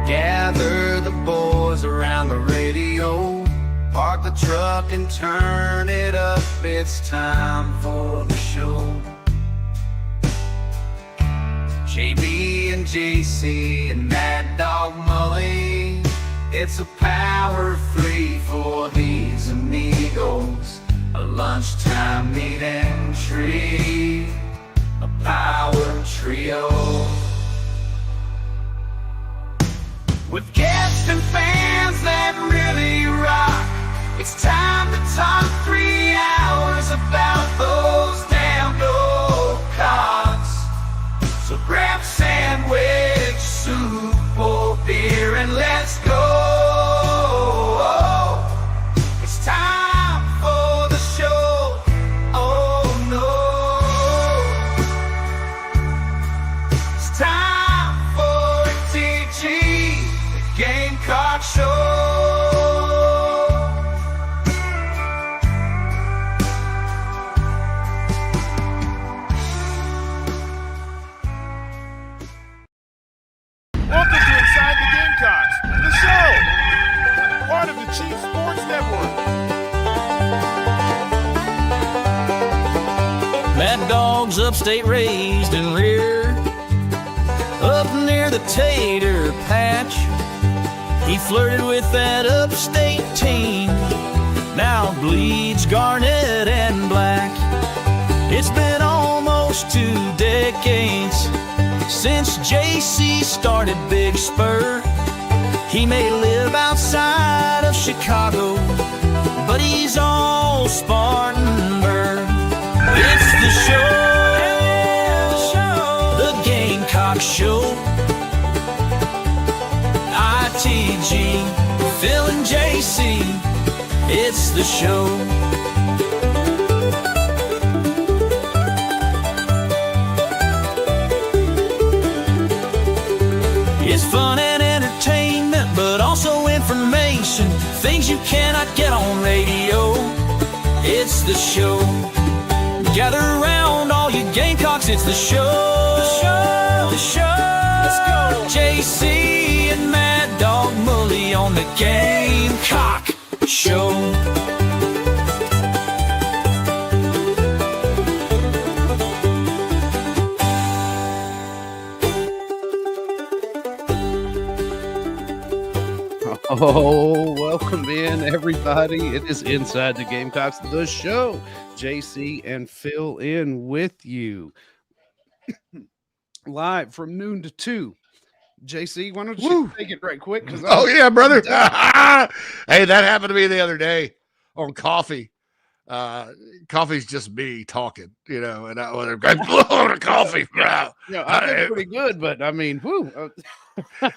Gather the boys around the radio, park the truck and turn it up. It's time for the show. JB and JC and Mad Dog Mully, it's a power free for these amigos. A lunchtime meet and treat, a power trio. With guests and fans that really rock, it's time to talk 3 hours about those damn Gamecocks. So grab a sandwich, soup, or beer, and let's go. It's time for the show. Oh no, it's time for TG, the Gamecock Show. Welcome to Inside the Gamecocks, the show, part of the Chief Sports Network. Mad Dog's upstate raised and reared up near the tater patch. He flirted with that upstate team, now bleeds Garnet and black. It's been almost 2 decades since JC started Big Spur. He may live outside of Chicago, but he's all Spartanburg. It's the show, the Gamecock Show. ITG, Phil and JC, it's the show. It's fun and entertainment, but also information, things you cannot get on radio. It's the show. Gather around all you Gamecocks, it's the show. The show. Let's go. JC and Mad Dog Mully on the Gamecock Show. Oh, welcome in, everybody. It is Inside the Gamecocks, the show. JC and Phil in with you. Live from noon to 2. JC, why don't you take it right quick? Oh, yeah, brother. Hey, that happened to me the other day on coffee. Coffee's just me talking, you know, and I was blowing a coffee, bro. Yeah, I did pretty good, but I mean, whoo.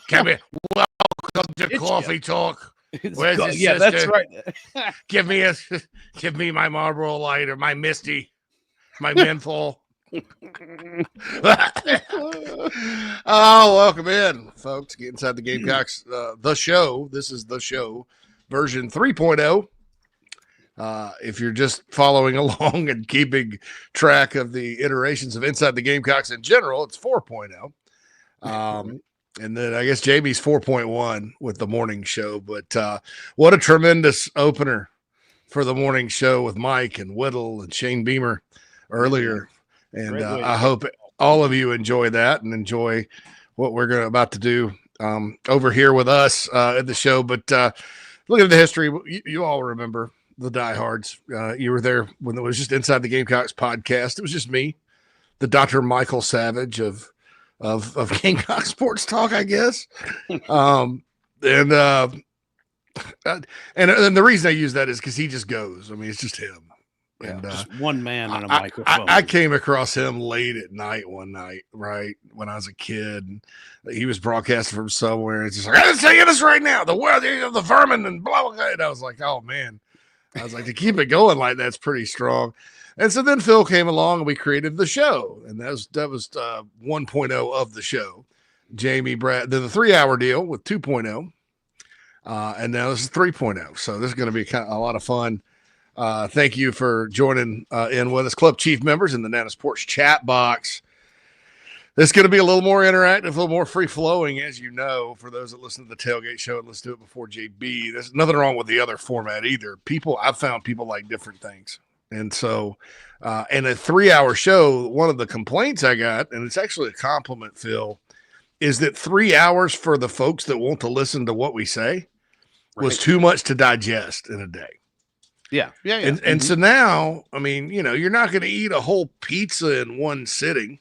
Come here. Welcome to Coffee Talk. Where's his sister? That's right. Give me my Marlboro Light or my Misty, my menthol. Oh, welcome in, folks. Get Inside the Gamecocks, the show. This is the show, version 3.0. If you're just following along and keeping track of the iterations of Inside the Gamecocks in general, it's 4.0. And then I guess Jamie's 4.1 with the morning show. But what a tremendous opener for the morning show with Mike and Whittle and Shane Beamer earlier. And I hope all of you enjoy that and enjoy what we're about to do over here with us at the show. But look at the history. You all remember the diehards. You were there when it was just Inside the Gamecocks podcast. It was just me, the Dr. Michael Savage of Gamecock Sports Talk, I guess. And the reason I use that is because he just goes. I mean, it's just him. Yeah, And just one man and a microphone. I came across him late at night one night, right when I was a kid. And he was broadcasting from somewhere. It's just like, I'm saying this right now, the world, the vermin, and blah blah blah. And I was like, oh man, I was like, to keep it going like that's pretty strong. And so then Phil came along and we created the show, and that was 1.0 of the show. Jamie, Brad, then the 3-hour deal with 2.0, and now this is 3.0. So this is going to be kind of a lot of fun. Thank you for joining in with us, Club Chief members in the Nanas Porch chat box. This is going to be a little more interactive, a little more free flowing, as you know, for those that listen to the Tailgate Show and listen to it before JB. There's nothing wrong with the other format either. I've found people like different things. And so, in a 3-hour show, one of the complaints I got, and it's actually a compliment, Phil, is that 3 hours for the folks that want to listen to what we say was too much to digest in a day. Yeah. And so now, I mean, you're not going to eat a whole pizza in one sitting.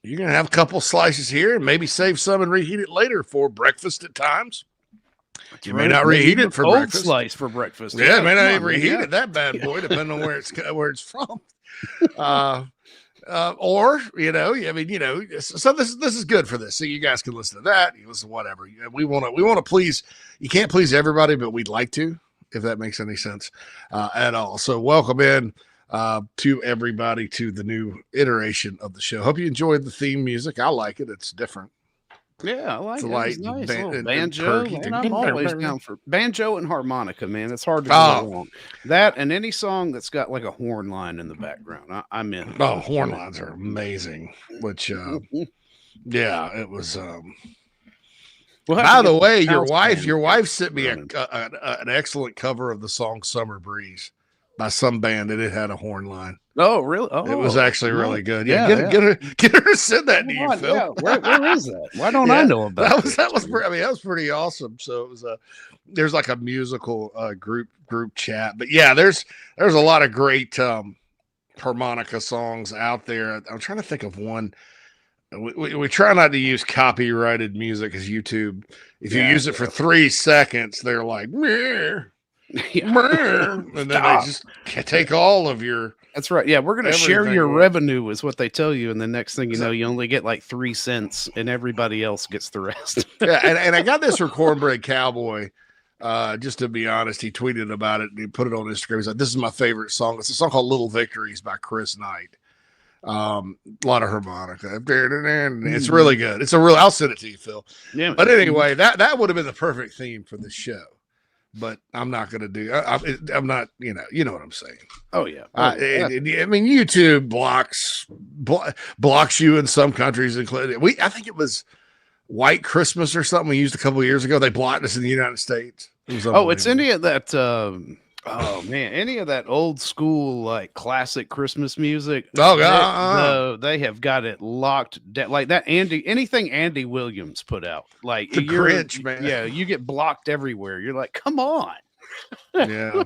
You're going to have a couple slices here and maybe save some and reheat it later for breakfast at times. You may not reheat it for breakfast. Slice for breakfast. Yeah, may not even reheat it, that bad boy, depending on where it's from. Or, so this is good for this. So you guys can listen to that. You listen to whatever. We want to please. You can't please everybody, but we'd like to, if that makes any sense at all. So welcome in to everybody to the new iteration of the show. Hope you enjoyed the theme music. I like it. It's different. Yeah, I like it. Light It's nice. banjo. And I'm always down for banjo and harmonica, man. It's hard to go wrong. That and any song that's got like a horn line in the background. I'm in. Oh, horn lines are amazing. Which, yeah, it was. By the way, your wife sent me an excellent cover of the song "Summer Breeze" by some band, and it had a horn line. Oh, really? Oh, it was actually really good. Yeah, get her to send that to you, Phil. Yeah. Where is that? Why don't I know about that? That was pretty awesome. So it was there's like a musical group chat, but yeah, there's a lot of great harmonica songs out there. I'm trying to think of one. We try not to use copyrighted music as YouTube. If you use it for 3 seconds, they're like, meh. And then they just take all of your. That's right. Yeah, we're going to share your revenue, is what they tell you, and the next thing you know, you only get like 3 cents, and everybody else gets the rest. Yeah, and I got this from Cornbread Cowboy. Just to be honest, he tweeted about it and he put it on Instagram. He's like, "This is my favorite song. It's a song called Little Victories by Chris Knight. A lot of harmonica. It's really good. I'll send it to you, Phil. Yeah. But anyway, that would have been the perfect theme for the show. But I'm not going to do. I'm not. You know what I'm saying. Oh yeah. I mean, YouTube blocks you in some countries, including I think it was White Christmas or something we used a couple of years ago. They blocked us in the United States. It's any of that. Oh man, any of that old school like classic Christmas music. Oh god, they have got it locked down. Like that anything Andy Williams put out. Like the Grinch, man. Yeah, you get blocked everywhere. You're like, come on. Yeah,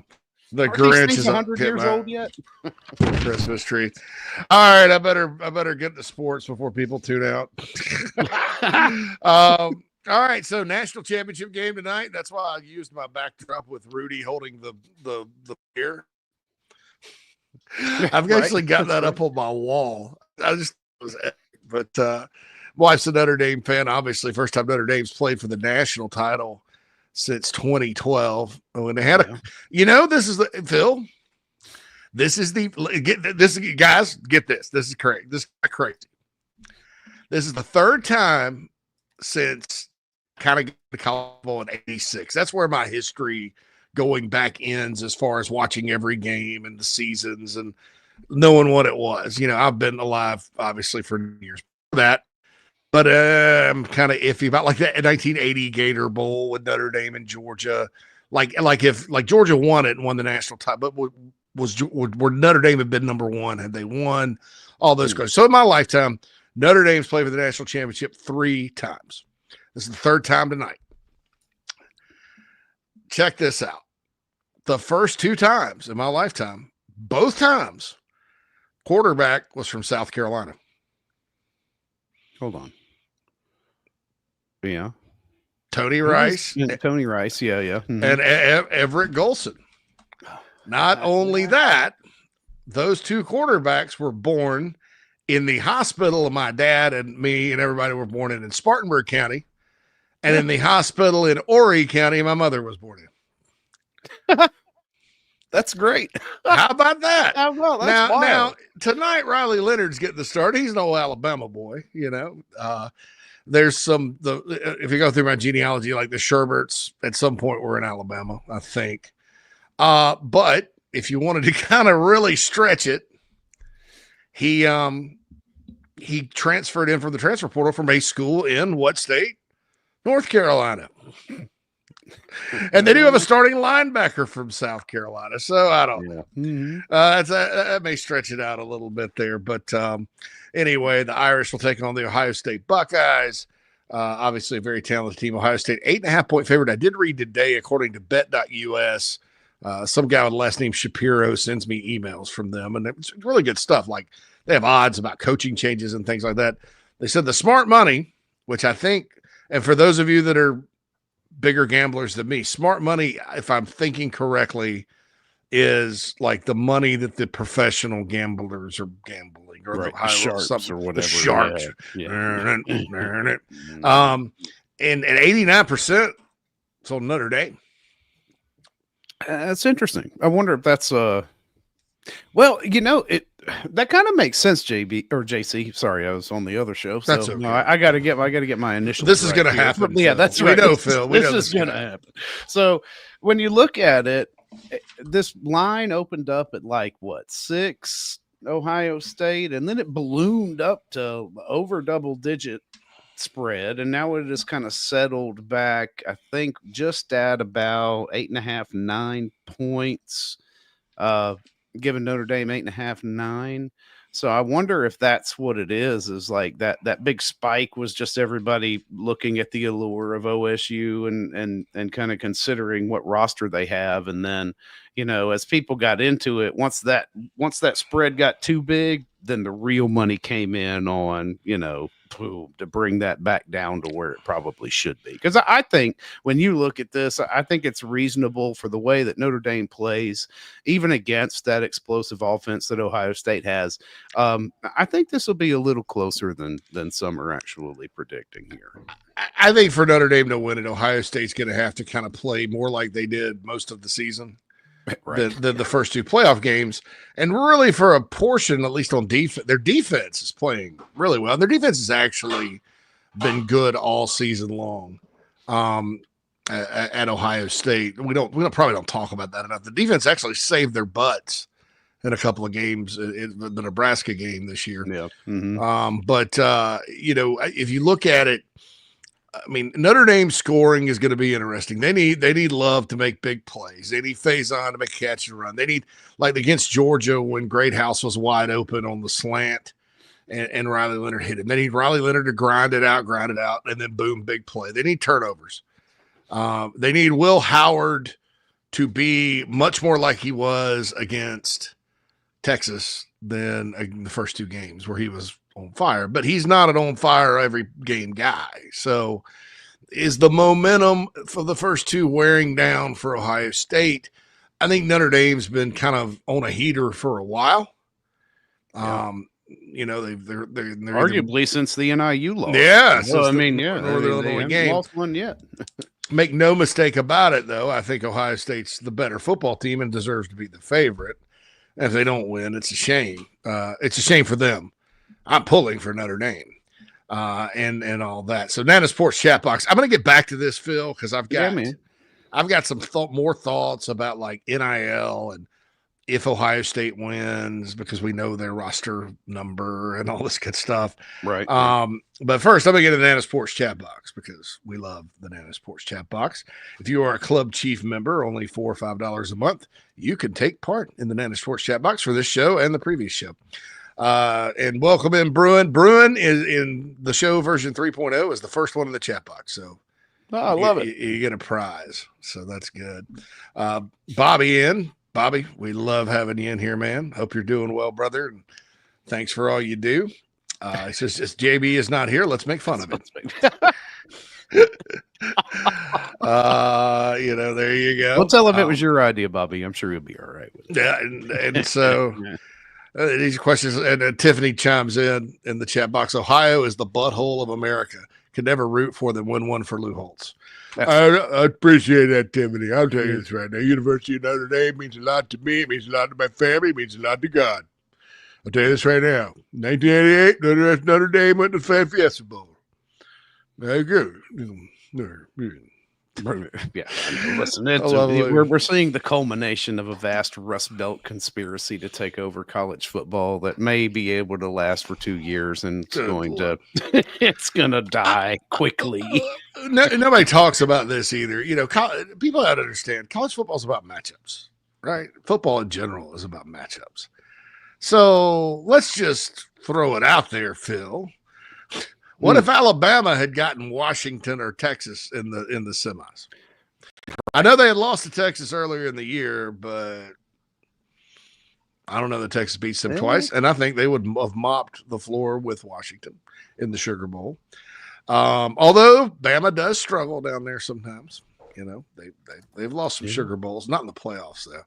the Grinch is 100 years old yet. Christmas tree. All right, I better get to sports before people tune out. All right, so national championship game tonight. That's why I used my backdrop with Rudy holding the beer. I've actually got that up on my wall. Wife's a Notre Dame fan. Obviously, first time Notre Dame's played for the national title since 2012. When they had this is Phil. This is guys. Get this. This is crazy. This is crazy. This is the third time since kind of the college in '86. That's where my history going back ends as far as watching every game and the seasons and knowing what it was. I've been alive obviously for years before that, but I'm kind of iffy about like that 1980 Gator Bowl with Notre Dame and Georgia. Like if Georgia won it and won the national title, but would Notre Dame have been number one had they won all those guys? So in my lifetime, Notre Dame's played for the national championship 3 times. This is the third time tonight. Check this out. The first 2 times in my lifetime, both times, quarterback was from South Carolina. Hold on. Yeah. Tony Rice. Tony Rice. Yeah. Yeah. Mm-hmm. And Everett Golson. Not only that, those 2 quarterbacks were born in the hospital of my dad and me and everybody were born in Spartanburg County. And in the hospital in Horry County, my mother was born in. That's great. How about that? How about that's wild. Now, tonight, Riley Leonard's getting the start. He's no Alabama boy, you know. There's if you go through my genealogy, like the Shurburts at some point were in Alabama, I think. But if you wanted to kind of really stretch it, he transferred in from the transfer portal from a school in what state? North Carolina. And they do have a starting linebacker from South Carolina. So I don't know. Mm-hmm. That may stretch it out a little bit there. But anyway, the Irish will take on the Ohio State Buckeyes. Obviously, a very talented team. Ohio State, 8.5-point favorite. I did read today, according to bet.us, some guy with the last name Shapiro sends me emails from them. And it's really good stuff. Like they have odds about coaching changes and things like that. They said the smart money, which I think, and for those of you that are bigger gamblers than me, smart money, if I'm thinking correctly, is like the money that the professional gamblers are gambling, or right. the high sharps or whatever. The sharps. Yeah. And 89% it's on Notre Dame. That's interesting. I wonder if that's well, you know, that kind of makes sense, JB or JC. Sorry, I was on the other show. So that's okay. No, I gotta get my initial. This is gonna happen. Yeah, that's we right. know, Phil. This is gonna happen. So when you look at it, this line opened up at like what 6 Ohio State, and then it ballooned up to over double-digit spread, and now it has kind of settled back. I think just at about 8.5, 9 points. Giving Notre Dame 8.5, 9. So I wonder if that's what it is like that big spike was just everybody looking at the allure of OSU and kind of considering what roster they have. And then, you know, as people got into it, once that spread got too big, then the real money came in on, you know, to bring that back down to where it probably should be. Because I think when you look at this, I think it's reasonable for the way that Notre Dame plays, even against that explosive offense that Ohio State has. I think this will be a little closer than some are actually predicting here. I think for Notre Dame to win it, Ohio State's going to have to kind of play more like they did most of the season. Right. The first 2 playoff games, and really for a portion, at least on defense, their defense is playing really well. Their defense has actually been good all season long. At Ohio State, we probably don't talk about that enough. The defense actually saved their butts in a couple of games, in the Nebraska game this year. Yeah. Mm-hmm. But you know, if you look at it, I mean, Notre Dame scoring is going to be interesting. They need Love to make big plays. They need Faison to make catch and run. They need, like against Georgia when Greathouse was wide open on the slant and Riley Leonard hit it. They need Riley Leonard to grind it out, and then boom, big play. They need turnovers. They need Will Howard to be much more like he was against Texas than in the first 2 games where he was on fire, but he's not an on fire every game guy. So is the momentum for the first 2 wearing down for Ohio State? I think Notre Dame's been kind of on a heater for a while. Yeah. You know, they're arguably since the NIU loss. Yeah. Well, I mean, yeah. Northern Illinois game. Lost one yet. Make no mistake about it, though. I think Ohio State's the better football team and deserves to be the favorite. If they don't win, it's a shame. It's a shame for them. I'm pulling for Notre Dame and all that. So Nana Sports Chat Box. I'm going to get back to this, Phil, because I've got some more thoughts about like NIL and if Ohio State wins, because we know their roster number and all this good stuff. Right. But first, I'm going to get to the Nana Sports Chat Box because we love the Nana Sports Chat Box. If you are a Club Chief member, only $4 or $5 a month, you can take part in the Nana Sports Chat Box for this show and the previous show. And welcome in Bruin. Bruin is in the show version 3.0 is the first one in the chat box. So I love it. You get a prize. So that's good. Bobby, we love having you in here, man. Hope you're doing well, brother. And thanks for all you do. It's just JB is not here. Let's make fun of it. There you go. We'll tell him it was your idea, Bobby. I'm sure he'll be all right with it. Yeah, and so these questions, and Tiffany chimes in the chat box. Ohio is the butthole of America. Could never root for them. Win one for Lou Holtz. I appreciate that, Tiffany. I'll tell you this right now. University of Notre Dame means a lot to me. It means a lot to my family. It means a lot to God. I'll tell you this right now. 1988, Notre Dame went to the Fan Fiesta Bowl. Very good. Yeah, listen, we're seeing the culmination of a vast Rust Belt conspiracy to take over college football that may be able to last for 2 years, and it's going to die quickly. Nobody talks about this either. People have to understand college football is about matchups, right? Football in general is about matchups. So let's just throw it out there, Phil. What if Alabama had gotten Washington or Texas in the semis? I know they had lost to Texas earlier in the year, but I don't know that Texas beats them twice, and I think they would have mopped the floor with Washington in the Sugar Bowl. Although Bama does struggle down there sometimes, they've lost some Sugar Bowls, not in the playoffs though.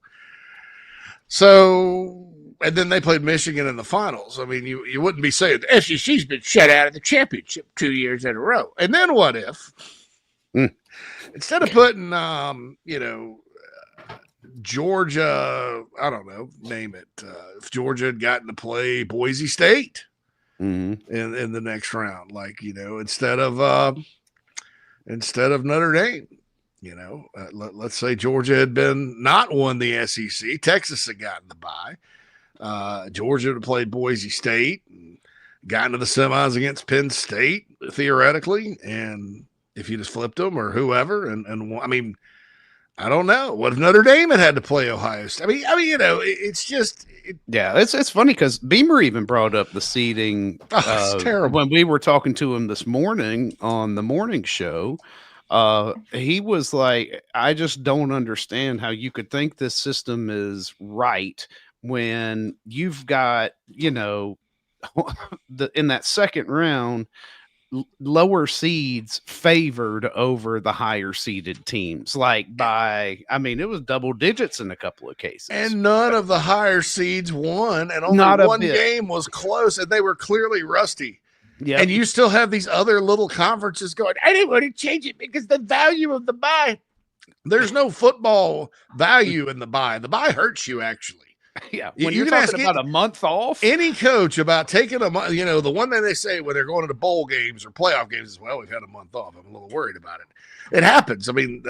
So, and then they played Michigan in the finals. I mean, you wouldn't be saying the SEC's been shut out of the championship 2 years in a row. And then what if, instead of putting, Georgia, I don't know, name it, if Georgia had gotten to play Boise State in the next round, instead of Notre Dame. Let's say Georgia had not won the SEC. Texas had gotten the bye. Georgia had played Boise State and gotten to the semis against Penn State, theoretically. And if you just flipped them or whoever, and I mean, I don't know. What if Notre Dame had to play Ohio State? I mean, it's just. It's funny because Beamer even brought up the seeding. It's terrible. When we were talking to him this morning on the morning show. He was like, I just don't understand how you could think this system is right when you've got, in that second round, lower seeds favored over the higher seeded teams. It was double digits in a couple of cases. And none of the higher seeds won, and only one game was close, and they were clearly rusty. Yeah, and you still have these other little conferences going, I didn't want to change it because the value of the bye. There's no football value in the bye. The bye hurts you, actually. Yeah, when you're talking about a month off. Any coach about taking a month, the one thing they say when they're going into bowl games or playoff games is, well, we've had a month off. I'm a little worried about it. It happens. I mean,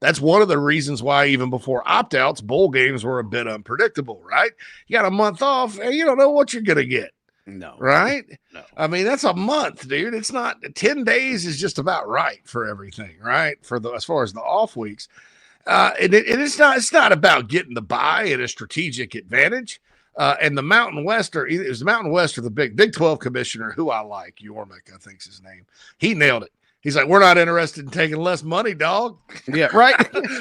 that's one of the reasons why even before opt-outs, bowl games were a bit unpredictable, right? You got a month off, and you don't know what you're going to get. No. Right? No. I mean, that's a month, dude. It's not 10 days is just about right for everything, right? As far as the off weeks. And it's not about getting the bye and a strategic advantage. And the Mountain West, or it was the Mountain West or the Big 12 commissioner, who I like, Yormick, I think's his name. He nailed it. He's like, we're not interested in taking less money, dog. Yeah, right.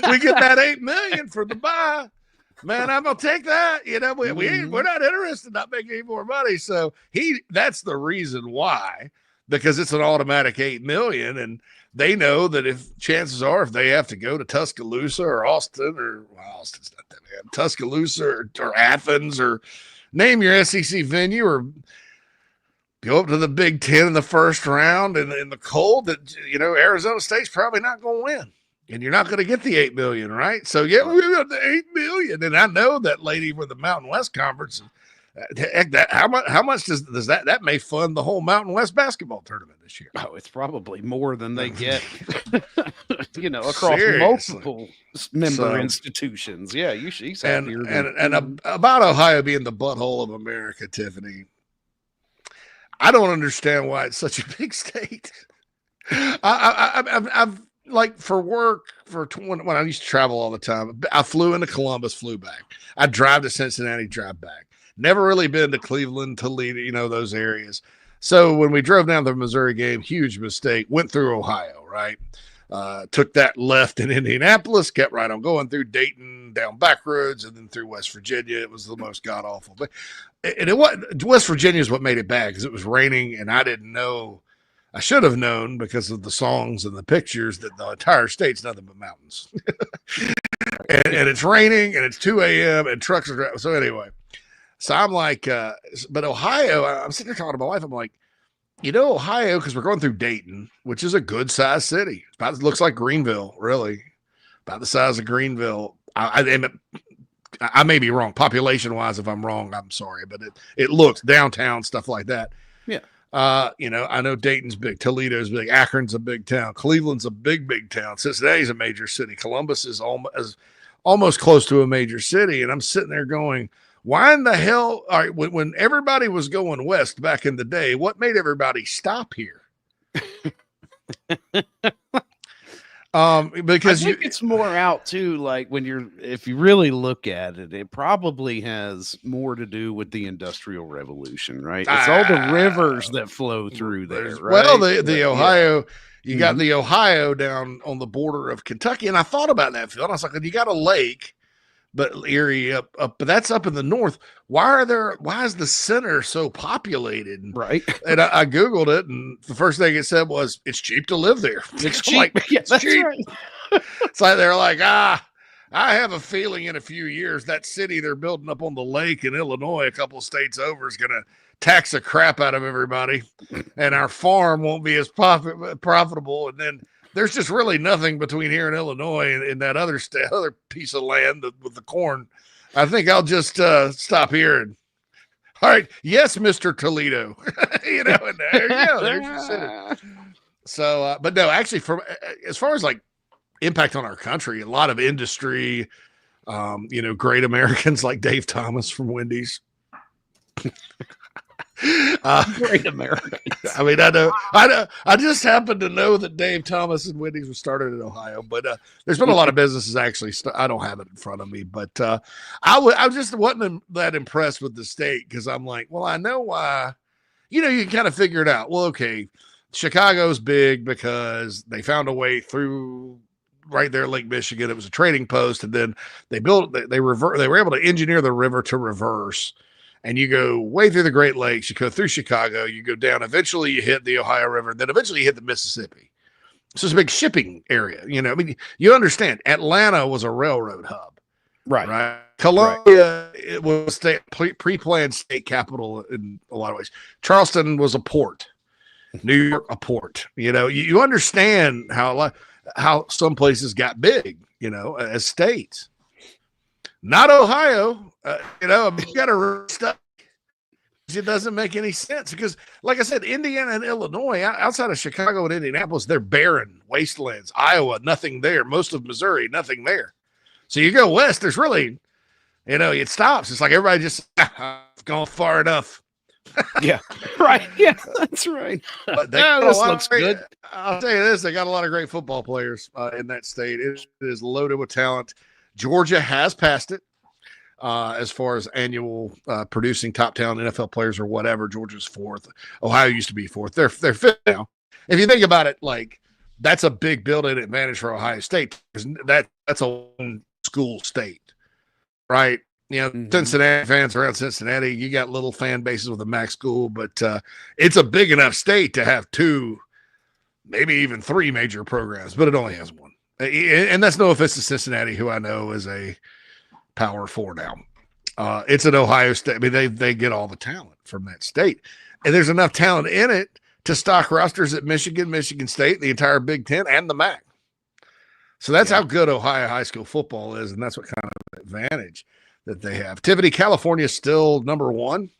We get that $8 million for the bye. Man, I'm gonna take that. We're not interested in not making any more money. So that's the reason why, because it's an automatic $8 million, and they know that if they have to go to Tuscaloosa or Austin, or Austin's not that bad, Tuscaloosa or Athens, or name your SEC venue, or go up to the Big Ten in the first round and in the cold, that Arizona State's probably not going to win. And you're not going to get the $8 million, right? So we got the $8 million, and I know that lady with the Mountain West Conference. How much does that may fund the whole Mountain West basketball tournament this year? Oh, it's probably more than they get, across Seriously. Multiple member institutions. Yeah, she's happier. And about Ohio being the butthole of America, Tiffany, I don't understand why it's such a big state. I've like for work, when I used to travel all the time, I flew into Columbus, flew back. I drive to Cincinnati, drive back. Never really been to Cleveland, Toledo, those areas. So when we drove down the Missouri game, huge mistake, went through Ohio, right? Took that left in Indianapolis, kept right on going through Dayton, down back roads, and then through West Virginia. It was the most god awful. But West Virginia is what made it bad because it was raining, and I didn't know. I should have known because of the songs and the pictures that the entire state's nothing but mountains. and it's raining, and it's 2 a.m., and trucks are driving. So anyway, so I'm like, but Ohio, I'm sitting there talking to my wife. I'm like, Ohio, because we're going through Dayton, which is a good sized city. It looks like Greenville, really, about the size of Greenville. I may be wrong, population wise. If I'm wrong, I'm sorry, but it looks downtown, stuff like that. Yeah. I know Dayton's big, Toledo's big, Akron's a big town, Cleveland's a big town, Cincinnati's a major city, Columbus is almost close to a major city, and I'm sitting there going, why in the hell? All right, when everybody was going west back in the day, what made everybody stop here? Because I think it's more out too. Like if you really look at it, it probably has more to do with the Industrial Revolution, right? It's all the rivers that flow through there, right? Well, the Ohio, you got the Ohio down on the border of Kentucky, and I thought about that, Phil. And I was like, you got a lake. But Erie up, but that's up in the north. Why is the center so populated? Right. And I Googled it, and the first thing it said was, it's cheap to live there. It's cheap. Like, yeah, that's cheap. right. It's like they're like, I have a feeling in a few years that city they're building up on the lake in Illinois, a couple of states over, is going to tax the crap out of everybody, and our farm won't be as profitable. And then there's just really nothing between here and Illinois and that other piece of land with the corn. I think I'll just stop here. And all right, yes, Mr. Toledo. And there you go. There's your city. So, but no, actually, from as far as like impact on our country, a lot of industry. Great Americans like Dave Thomas from Wendy's. Great Americans. I mean, I just happen to know that Dave Thomas and Wendy's was started in Ohio, but there's been a lot of businesses actually. I don't have it in front of me, but I just wasn't that impressed with the state because I'm like, well, I know why. You can kind of figure it out. Well, okay, Chicago's big because they found a way through right there, Lake Michigan. It was a trading post, and then they were able to engineer the river to reverse. And you go way through the Great Lakes, you go through Chicago, you go down, eventually you hit the Ohio River, then eventually you hit the Mississippi. So it's a big shipping area. I mean, you understand, Atlanta was a railroad hub. Right. Columbia, it was pre-planned state capital in a lot of ways. Charleston was a port. New York, a port. You understand how some places got big, as states. Not Ohio, you got to stuff. It doesn't make any sense because, like I said, Indiana and Illinois, outside of Chicago and Indianapolis, they're barren wastelands. Iowa, nothing there. Most of Missouri, nothing there. So you go west, there's really, it stops. It's like everybody just, I've gone far enough. Yeah, right. Yeah, that's right. But this looks good. I'll tell you this: they got a lot of great football players in that state. It is loaded with talent. Georgia has passed it as far as annual producing top talent NFL players or whatever. Georgia's fourth. Ohio used to be fourth. They're fifth now. If you think about it, like that's a big built-in advantage for Ohio State because that's a one school state, right? Cincinnati fans around Cincinnati, you got little fan bases with a MAC school, but it's a big enough state to have two, maybe even three major programs, but it only has one. And that's no offense to Cincinnati, who I know is a Power 4 now. It's an Ohio State. I mean, they get all the talent from that state. And there's enough talent in it to stock rosters at Michigan State, the entire Big Ten, and the MAC. So that's how good Ohio high school football is, and that's what kind of advantage that they have. Tivity, California is still number one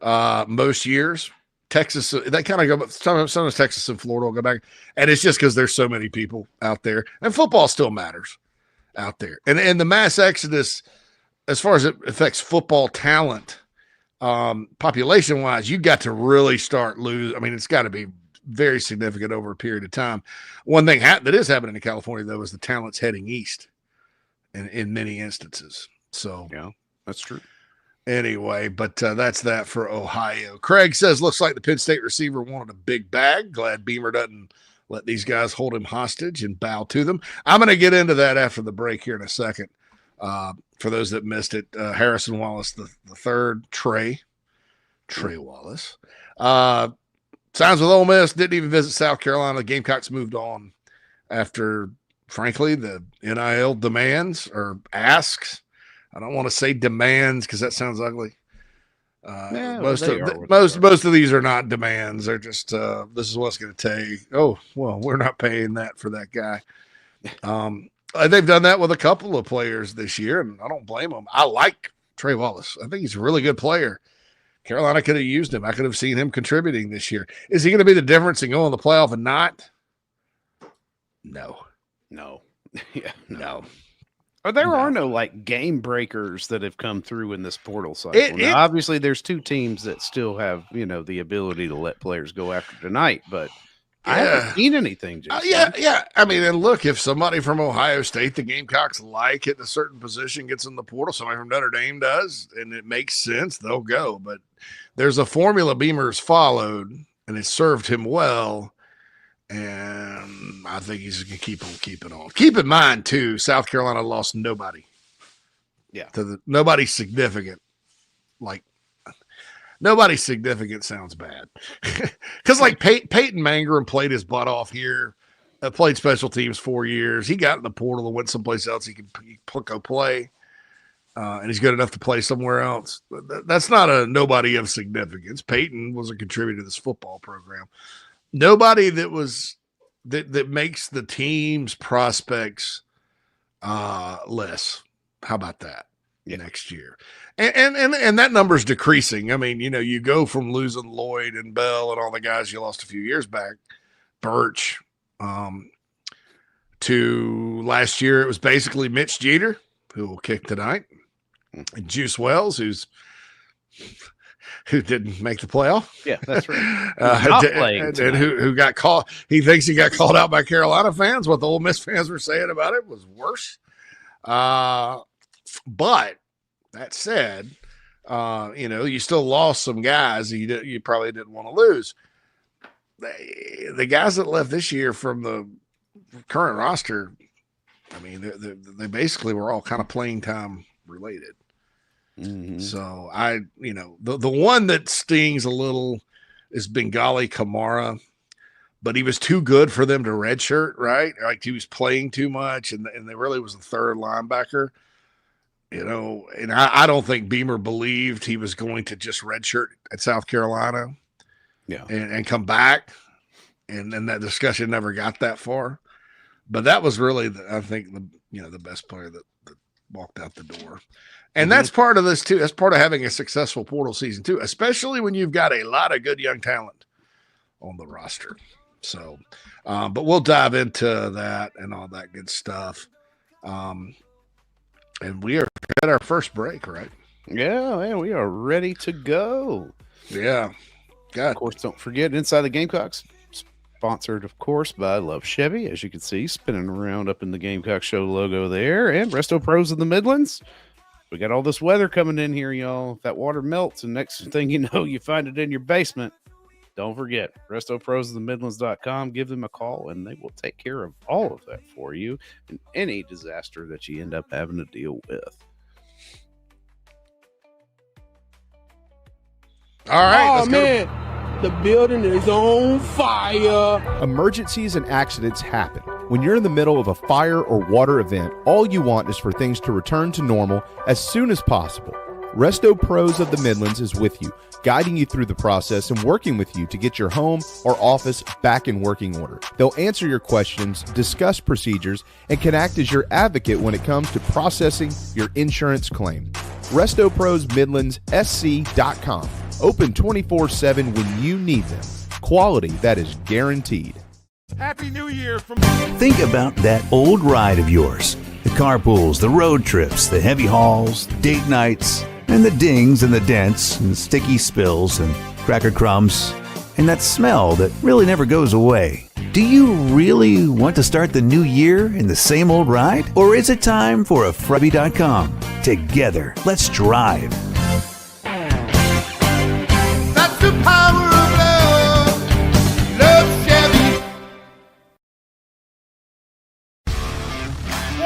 most years. Texas, they kind of go, sometimes Texas and Florida will go back, and it's just because there's so many people out there, and football still matters out there. And the mass exodus, as far as it affects football talent, population wise, you got to really start lose. I mean, it's got to be very significant over a period of time. One thing that is happening in California, though, is the talent's heading east in many instances. So yeah, that's true. Anyway, but that's that for Ohio. Craig says, looks like the Penn State receiver wanted a big bag. Glad Beamer doesn't let these guys hold him hostage and bow to them. I'm going to get into that after the break here in a second. For those that missed it, Harrison Wallace the third, Trey Wallace. Signs with Ole Miss, didn't even visit South Carolina. The Gamecocks moved on after, frankly, the NIL demands or asks. I don't want to say demands because that sounds ugly. Most of these are not demands. They're just this is what's going to take. Oh, well, we're not paying that for that guy. They've done that with a couple of players this year, and I don't blame them. I like Trey Wallace. I think he's a really good player. Carolina could have used him. I could have seen him contributing this year. Is he going to be the difference in going to the playoff and not? No. Yeah, no. Or there are no like game breakers that have come through in this portal cycle. Now, obviously, there's two teams that still have the ability to let players go after tonight, but I haven't seen anything. Yeah. I mean, and look, if somebody from Ohio State, the Gamecocks like at a certain position, gets in the portal, somebody from Notre Dame does, and it makes sense, they'll go. But there's a formula Beamer's followed, and it served him well. And I think he's going to keep on keeping on. Keep in mind, too, South Carolina lost nobody. Yeah. Nobody significant. Like, nobody significant sounds bad. Because, like, Peyton Mangrum played his butt off here, played special teams 4 years. He got in the portal and went someplace else he could go play. And he's good enough to play somewhere else. That's not a nobody of significance. Peyton was a contributor to this football program. Nobody that makes the team's prospects less. How about that next year? And that number's decreasing. I mean, you go from losing Lloyd and Bell and all the guys you lost a few years back, Porch, to last year it was basically Mitch Jeter, who will kick tonight, and Juice Wells, who didn't make the playoff. Yeah, that's right. And who got caught. He thinks he got called out by Carolina fans. What the Ole Miss fans were saying about it was worse. But that said, you still lost some guys you probably didn't want to lose. The guys that left this year from the current roster, I mean, they basically were all kind of playing time related. Mm-hmm. So the one that stings a little is Bengali Kamara, but he was too good for them to redshirt, right? Like he was playing too much, and they really was the third linebacker, And I don't think Beamer believed he was going to just redshirt at South Carolina, and come back, and that discussion never got that far. But that was really, I think, the best player that walked out the door. And that's part of this too. That's part of having a successful portal season too, especially when you've got a lot of good young talent on the roster. So, but we'll dive into that and all that good stuff. And we are at our first break, right? Yeah, man, we are ready to go. Yeah. God. Of course, don't forget, Inside the Gamecocks, sponsored, of course, by Love Chevy, as you can see, spinning around up in the Gamecock Show logo there, and Resto Pros of the Midlands. We got all this weather coming in here, y'all. If that water melts, and next thing you know, you find it in your basement. Don't forget, RestoProsOfTheMidlands.com. Give them a call, and they will take care of all of that for you in any disaster that you end up having to deal with. All right, let's go. The building is on fire. Emergencies and accidents happen. When you're in the middle of a fire or water event, all you want is for things to return to normal as soon as possible. Resto Pros of the Midlands is with you, guiding you through the process and working with you to get your home or office back in working order. They'll answer your questions, discuss procedures, and can act as your advocate when it comes to processing your insurance claim. RestoProsMidlandsSC.com. Open 24/7 when you need them. Quality that is guaranteed. Happy New Year from... Think about that old ride of yours. The carpools, the road trips, the heavy hauls, date nights, and the dings and the dents and the sticky spills and cracker crumbs, and that smell that really never goes away. Do you really want to start the new year in the same old ride? Or is it time for a Freebie.com? Together, let's drive.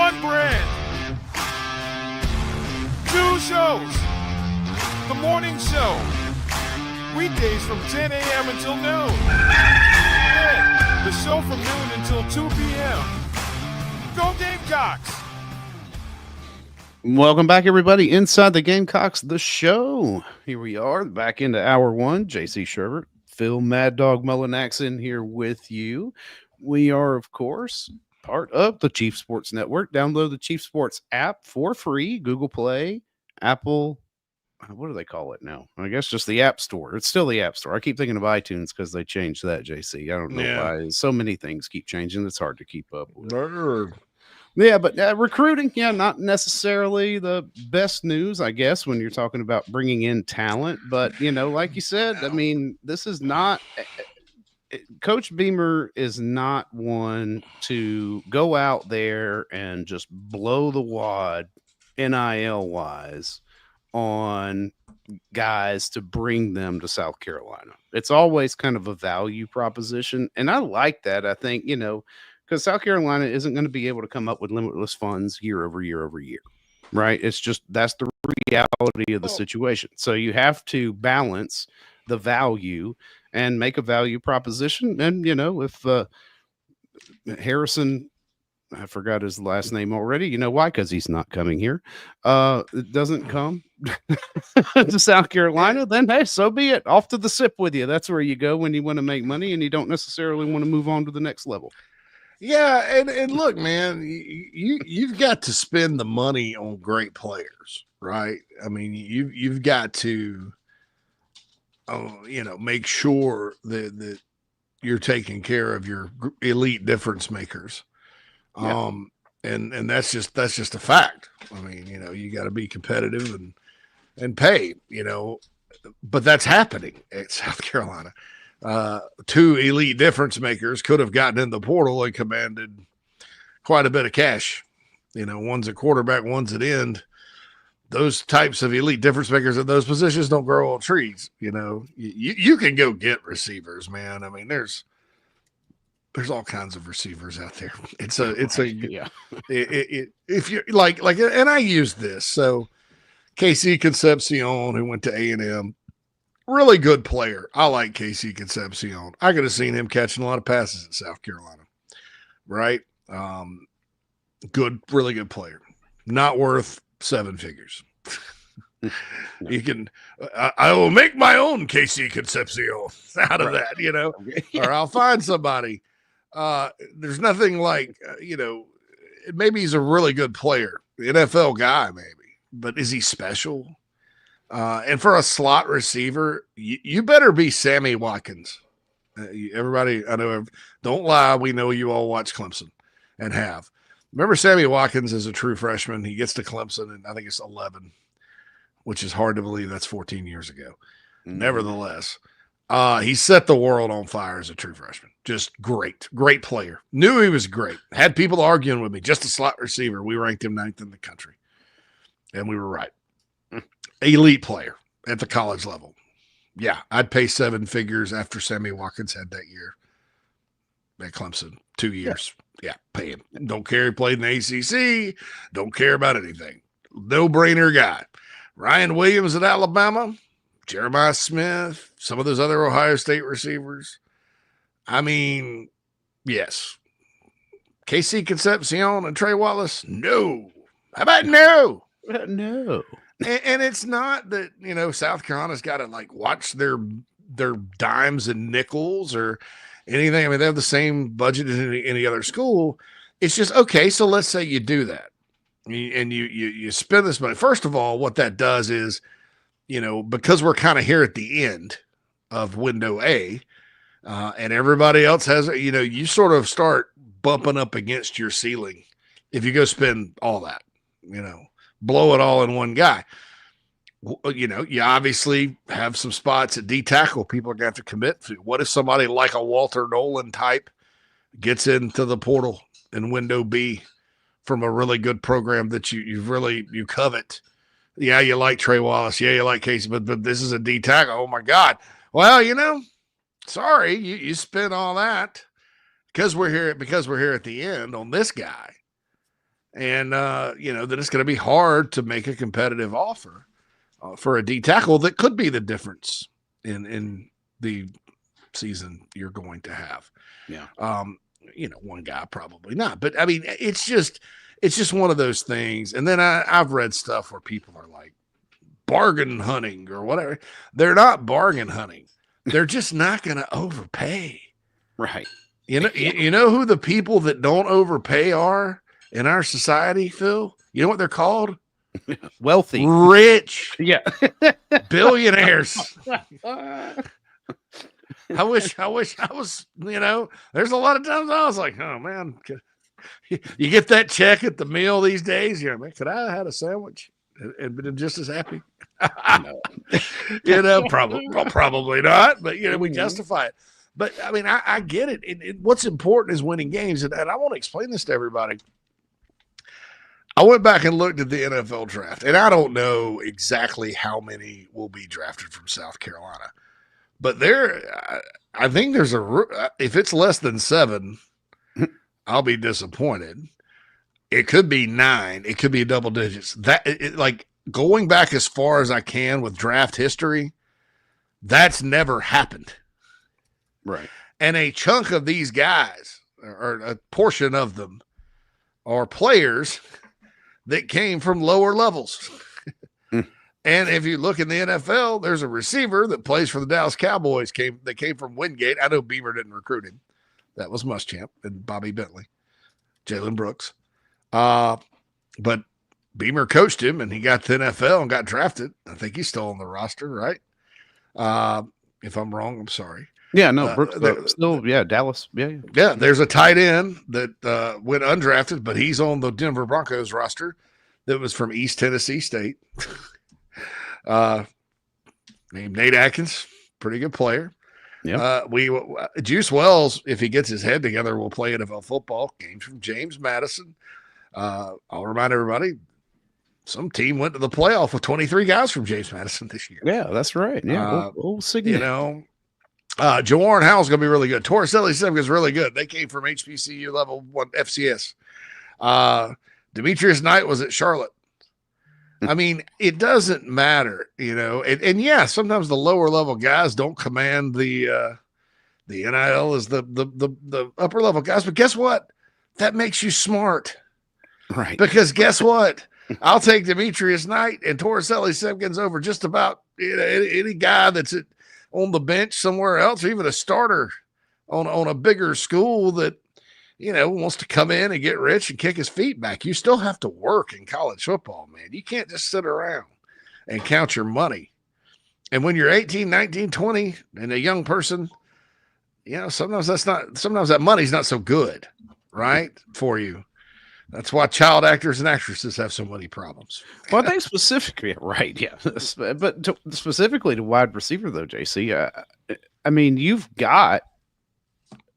one brand. Two shows. The morning show. Weekdays from 10 a.m. until noon. And the show from noon until 2 p.m. Go Gamecocks! Welcome back, everybody, inside the Gamecocks, the show. Here we are, back into hour one. JC Shurburtt, Phil Mad Dog Mullinax in here with you. We are, of course, part of the Chief Sports Network. Download the Chief Sports app for free. Google Play, Apple. What do they call it now? I guess just the App Store. It's still the App Store. I keep thinking of iTunes because they changed that, JC. I don't know why. So many things keep changing. It's hard to keep up with. Yeah, but recruiting, not necessarily the best news, I guess, when you're talking about bringing in talent. But, like you said, I mean, this is not Coach Beamer is not one to go out there and just blow the wad NIL wise on guys to bring them to South Carolina. It's always kind of a value proposition. And I like that. I think, because South Carolina isn't going to be able to come up with limitless funds year over year over year, right? It's just that's the reality of the situation. So you have to balance the value and make a value proposition. And, if Harrison, I forgot his last name already, you know why? Because he's not coming here. It doesn't come to South Carolina, then hey, so be it. Off to the SIP with you. That's where you go when you want to make money and you don't necessarily want to move on to the next level. Yeah, and look, man, you've got to spend the money on great players, right? I mean, you've got to, make sure that you're taking care of your elite difference makers, and that's just a fact. I mean, you got to be competitive and pay, but that's happening at South Carolina. Two elite difference makers could have gotten in the portal and commanded quite a bit of cash. One's a quarterback, one's at end. Those types of elite difference makers at those positions don't grow on trees. You can go get receivers, man. I mean, there's all kinds of receivers out there. If you're like, and I use this. So KC Concepcion, who went to A&M, really good player. I like KC Concepcion. I could have seen him catching a lot of passes at South Carolina, right? Really good player. Not worth seven figures. You can, I will make my own KC Concepcion out of that, or I'll find somebody. There's nothing like, maybe he's a really good player, NFL guy, maybe, but is he special? And for a slot receiver, you better be Sammy Watkins. Everybody, I know, don't lie. We know you all watch Clemson and have. Remember Sammy Watkins as a true freshman. He gets to Clemson, and I think it's 11, which is hard to believe. That's 14 years ago. Nevertheless, he set the world on fire as a true freshman. Just great player. Knew he was great. Had people arguing with me. Just a slot receiver. We ranked him 9th in the country, and we were right. Elite player at the college level. Yeah, I'd pay seven figures after Sammy Watkins had that year at Clemson. 2 years. Yeah, pay him. Don't care he played in the ACC. Don't care about anything. No-brainer guy. Ryan Williams at Alabama. Jeremiah Smith. Some of those other Ohio State receivers. I mean, yes. KC Concepcion and Trey Wallace? No. How about no? No. And it's not that, South Carolina's got to watch their dimes and nickels or anything. I mean, they have the same budget as any other school. It's just, okay, so let's say you do that and you spend this money. First of all, what that does is, because we're kind of here at the end of window A, and everybody else has, you sort of start bumping up against your ceiling if you go spend all that, blow it all in one guy. You obviously have some spots at D tackle people are going to have to commit to. What if somebody like a Walter Nolan type gets into the portal in window B from a really good program that you covet? Yeah, you like Trey Wallace. Yeah, you like Casey, but this is a D tackle. Oh my God. Well, sorry, you spent all that because we're here at the end on this guy. And, then it's going to be hard to make a competitive offer for a D tackle that could be the difference in the season you're going to have. Yeah. One guy probably not, but I mean, it's just one of those things. And then I've read stuff where people are like bargain hunting or whatever. They're not bargain hunting. They're just not going to overpay. Right. You know who the people that don't overpay are in our society, Phil? You know what they're called? Wealthy. Rich. Yeah. Billionaires. I wish I was, there's a lot of times I was like, oh man, you get that check at the meal these days. You're like, could I have had a sandwich and been just as happy? Probably not, but we justify it. But I mean, I get it. What's important is winning games. And I want to explain this to everybody. I went back and looked at the NFL draft, and I don't know exactly how many will be drafted from South Carolina. But I think there's if it's less than 7, I'll be disappointed. It could be 9. It could be double digits. Like going back as far as I can with draft history, that's never happened. Right. And a chunk of these guys, or a portion of them, are players that came from lower levels. And if you look in the NFL, there's a receiver that plays for the Dallas Cowboys that came from Wingate. I know Beamer didn't recruit him. That was Muschamp and Bobby Bentley, Jalen Brooks. But Beamer coached him, and he got to the NFL and got drafted. I think he's still on the roster, right? If I'm wrong, I'm sorry. Yeah, no, Brooks still, Dallas. Yeah. Yeah, there's a tight end that went undrafted, but he's on the Denver Broncos roster that was from East Tennessee State. Named Nate Atkins, pretty good player. Yeah. Juice Wells, if he gets his head together, will play NFL football. Games from James Madison. I'll remind everybody, some team went to the playoff with 23 guys from James Madison this year. Yeah, that's right. Yeah, old Signet. Jawarn Howell's going to be really good. Torricelli Simca is really good. They came from HBCU level 1 FCS. Demetrius Knight was at Charlotte. I mean, it doesn't matter, and yeah, sometimes the lower level guys don't command the NIL as the upper level guys, but guess what? That makes you smart. Right. Because guess what? I'll take Demetrius Knight and Torricelli Simpkins over just about any guy that's on the bench somewhere else, or even a starter on a bigger school that, wants to come in and get rich and kick his feet back. You still have to work in college football, man. You can't just sit around and count your money. And when you're 18, 19, 20 and a young person, sometimes that money's not so good, right? For you. That's why child actors and actresses have so many problems. Well, I think specifically, right? Yeah, but specifically to wide receiver, though, JC. I mean, you've got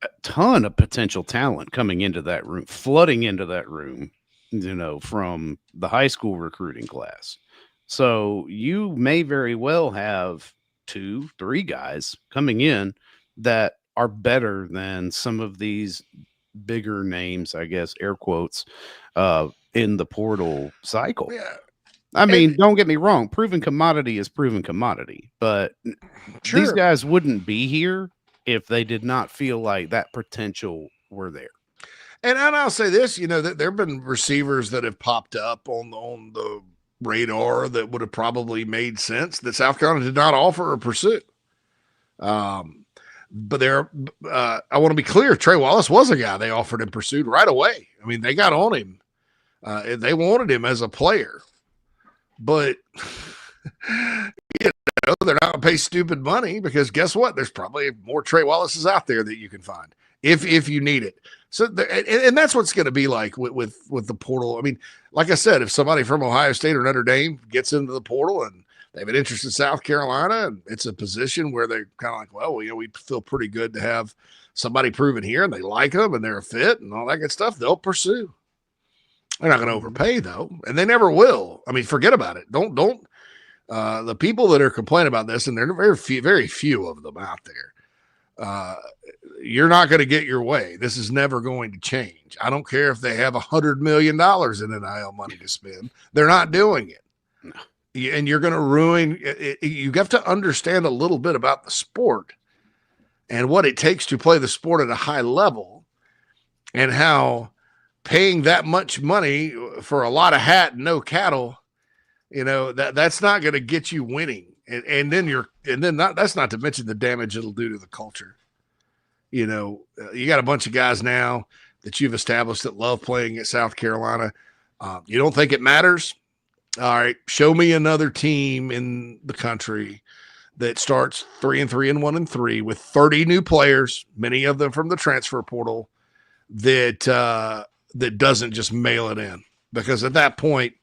a ton of potential talent coming into that room, flooding into that room, from the high school recruiting class. So you may very well have 2-3 guys coming in that are better than some of these bigger names, I guess, air quotes, in the portal cycle. Yeah. I mean, don't get me wrong. Proven commodity is proven commodity, but these guys wouldn't be here if they did not feel like that potential were there. And I'll say this, that there have been receivers that have popped up on the radar that would have probably made sense that South Carolina did not offer or pursue. But I want to be clear, Trey Wallace was a guy they offered and pursued right away. I mean, they got on him. They wanted him as a player. But, they're not going to pay stupid money because guess what? There's probably more Trey Wallaces out there that you can find if you need it. So, and that's what's going to be like with the portal. I mean, like I said, if somebody from Ohio State or Notre Dame gets into the portal and they have an interest in South Carolina, and it's a position where they're kind of like, well, we feel pretty good to have somebody proven here, and they like them, and they're a fit, and all that good stuff, they'll pursue. They're not going to overpay, though, and they never will. I mean, forget about it. Don't the people that are complaining about this, and there are very few of them out there, You're not going to get your way. This is never going to change. I don't care if they have $100 million in NIL money to spend. They're not doing it. No. And you're going to ruin it. You have to understand a little bit about the sport and what it takes to play the sport at a high level, and how paying that much money for a lot of hat and no cattle, that's not going to get you winning. That's not to mention the damage it'll do to the culture. You got a bunch of guys now that you've established that love playing at South Carolina. You don't think it matters? All right, show me another team in the country that starts 3-3 and 1-3 with 30 new players, many of them from the transfer portal, that doesn't just mail it in. Because at that point,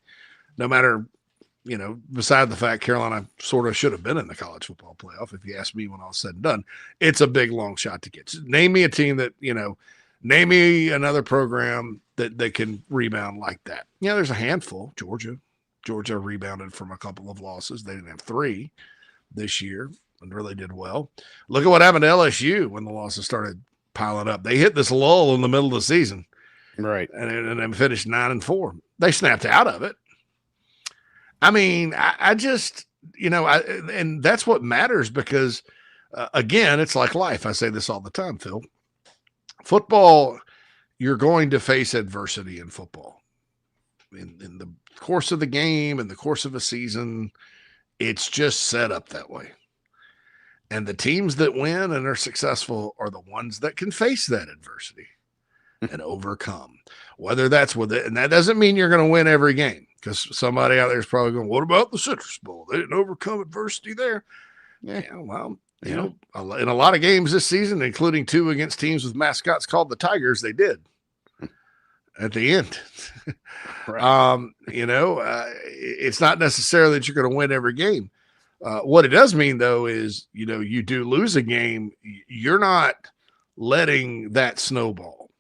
no matter, beside the fact Carolina sort of should have been in the college football playoff, if you ask me, when all said and done, it's a big long shot to get. Name me a team that, name me another program that can rebound like that. There's a handful. Georgia rebounded from a couple of losses. They didn't have 3 this year and really did well. Look at what happened to LSU when the losses started piling up. They hit this lull in the middle of the season. Right. And then finished 9-4. They snapped out of it. I mean, I just, and that's what matters, because again, it's like life. I say this all the time, Phil. Football, you're going to face adversity in football. In the course of the game, in the course of a season, it's just set up that way. And the teams that win and are successful are the ones that can face that adversity and overcome. Whether that's with it, and that doesn't mean you're going to win every game, because somebody out there is probably going, what about the Citrus Bowl? They didn't overcome adversity there. Yeah, well, in a lot of games this season, including 2 against teams with mascots called the Tigers, they did at the end. Right. It's not necessarily that you're going to win every game. What it does mean, though, is, you do lose a game, you're not letting that snowball.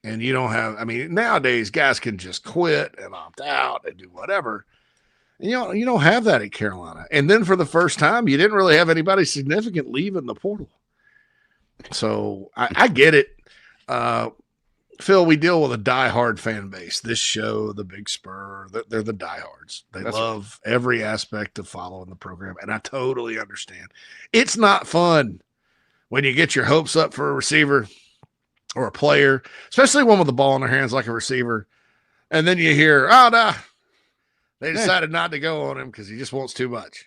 And you don't have, nowadays guys can just quit and opt out and do whatever. And you don't have that at Carolina. And then for the first time, you didn't really have anybody significant leaving the portal. So I get it. Phil, we deal with a diehard fan base. This show, the Big Spur, they're the diehards. They love every aspect of following the program, and I totally understand. It's not fun when you get your hopes up for a receiver or a player, especially one with the ball in their hands like a receiver, and then you hear, oh, no, they decided not to go on him because he just wants too much.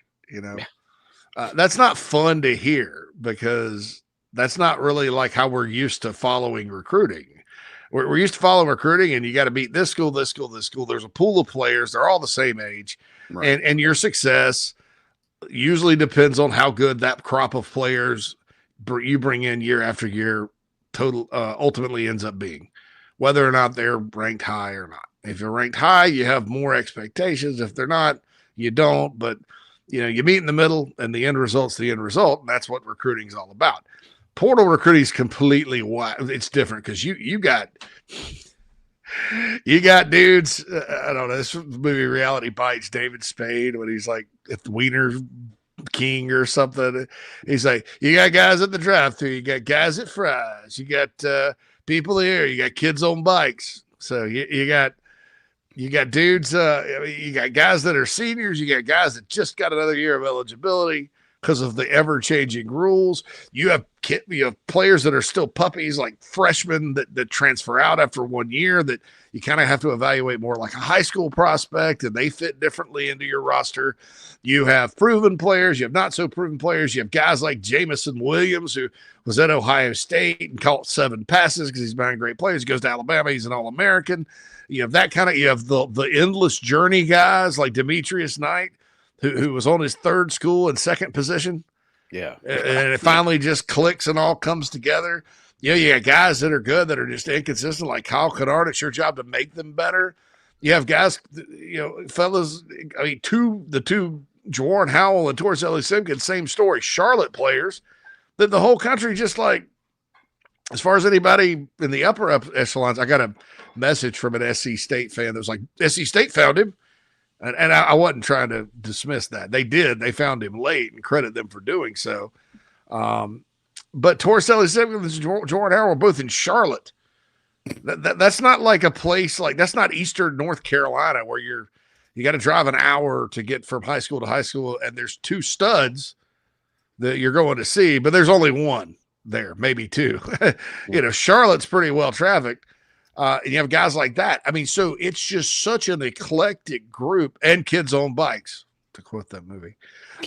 That's not fun to hear, because that's not really like how we're used to following recruiting. We're used to following recruiting, and you got to beat this school, this school, this school. There's a pool of players. They're all the same age. Right. And your success usually depends on how good that crop of players you bring in year after year ultimately ends up being, whether or not they're ranked high or not. If you're ranked high, you have more expectations. If they're not, you don't. But, you meet in the middle, and the end result's the end result, and that's what recruiting is all about. Portal recruiting is completely wild. It's different because you got dudes. I don't know. This movie Reality Bites, David Spade, when he's like at the Wiener King or something. He's like, you got guys at the drive-thru, you got guys at Fry's, you got people here, you got kids on bikes. So you got dudes. You got guys that are seniors. You got guys that just got another year of eligibility because of the ever-changing rules. You have players that are still puppies, like freshmen that transfer out after 1 year, that you kind of have to evaluate more like a high school prospect, and they fit differently into your roster. You have proven players. You have not so proven players. You have guys like Jamison Williams, who was at Ohio State and caught 7 passes because he's been a great player. He goes to Alabama. He's an All-American. You have that kind of, you have the endless journey guys like Demetrius Knight, who was on his 3rd school and 2nd position. Yeah. And it finally just clicks and all comes together. You got guys that are good that are just inconsistent, like Kyle Kennard. It's your job to make them better. You have guys, fellas, the two, Jawan Howell and Torricelli Simpkins, same story. Charlotte players that the whole country just like, as far as anybody in the upper echelons, I got a message from an SC State fan that was like, SC State found him. And I wasn't trying to dismiss that. They did. They found him late, and credit them for doing so. but Torricelli Simmons and Jordan Howard were both in Charlotte. That's not like a place like that's not Eastern North Carolina where you got to drive an hour to get from high school to high school, and there's two studs that you're going to see, but there's only one there, maybe two. Charlotte's pretty well trafficked. And you have guys like that. I mean, so it's just such an eclectic group, and kids on bikes, to quote that movie.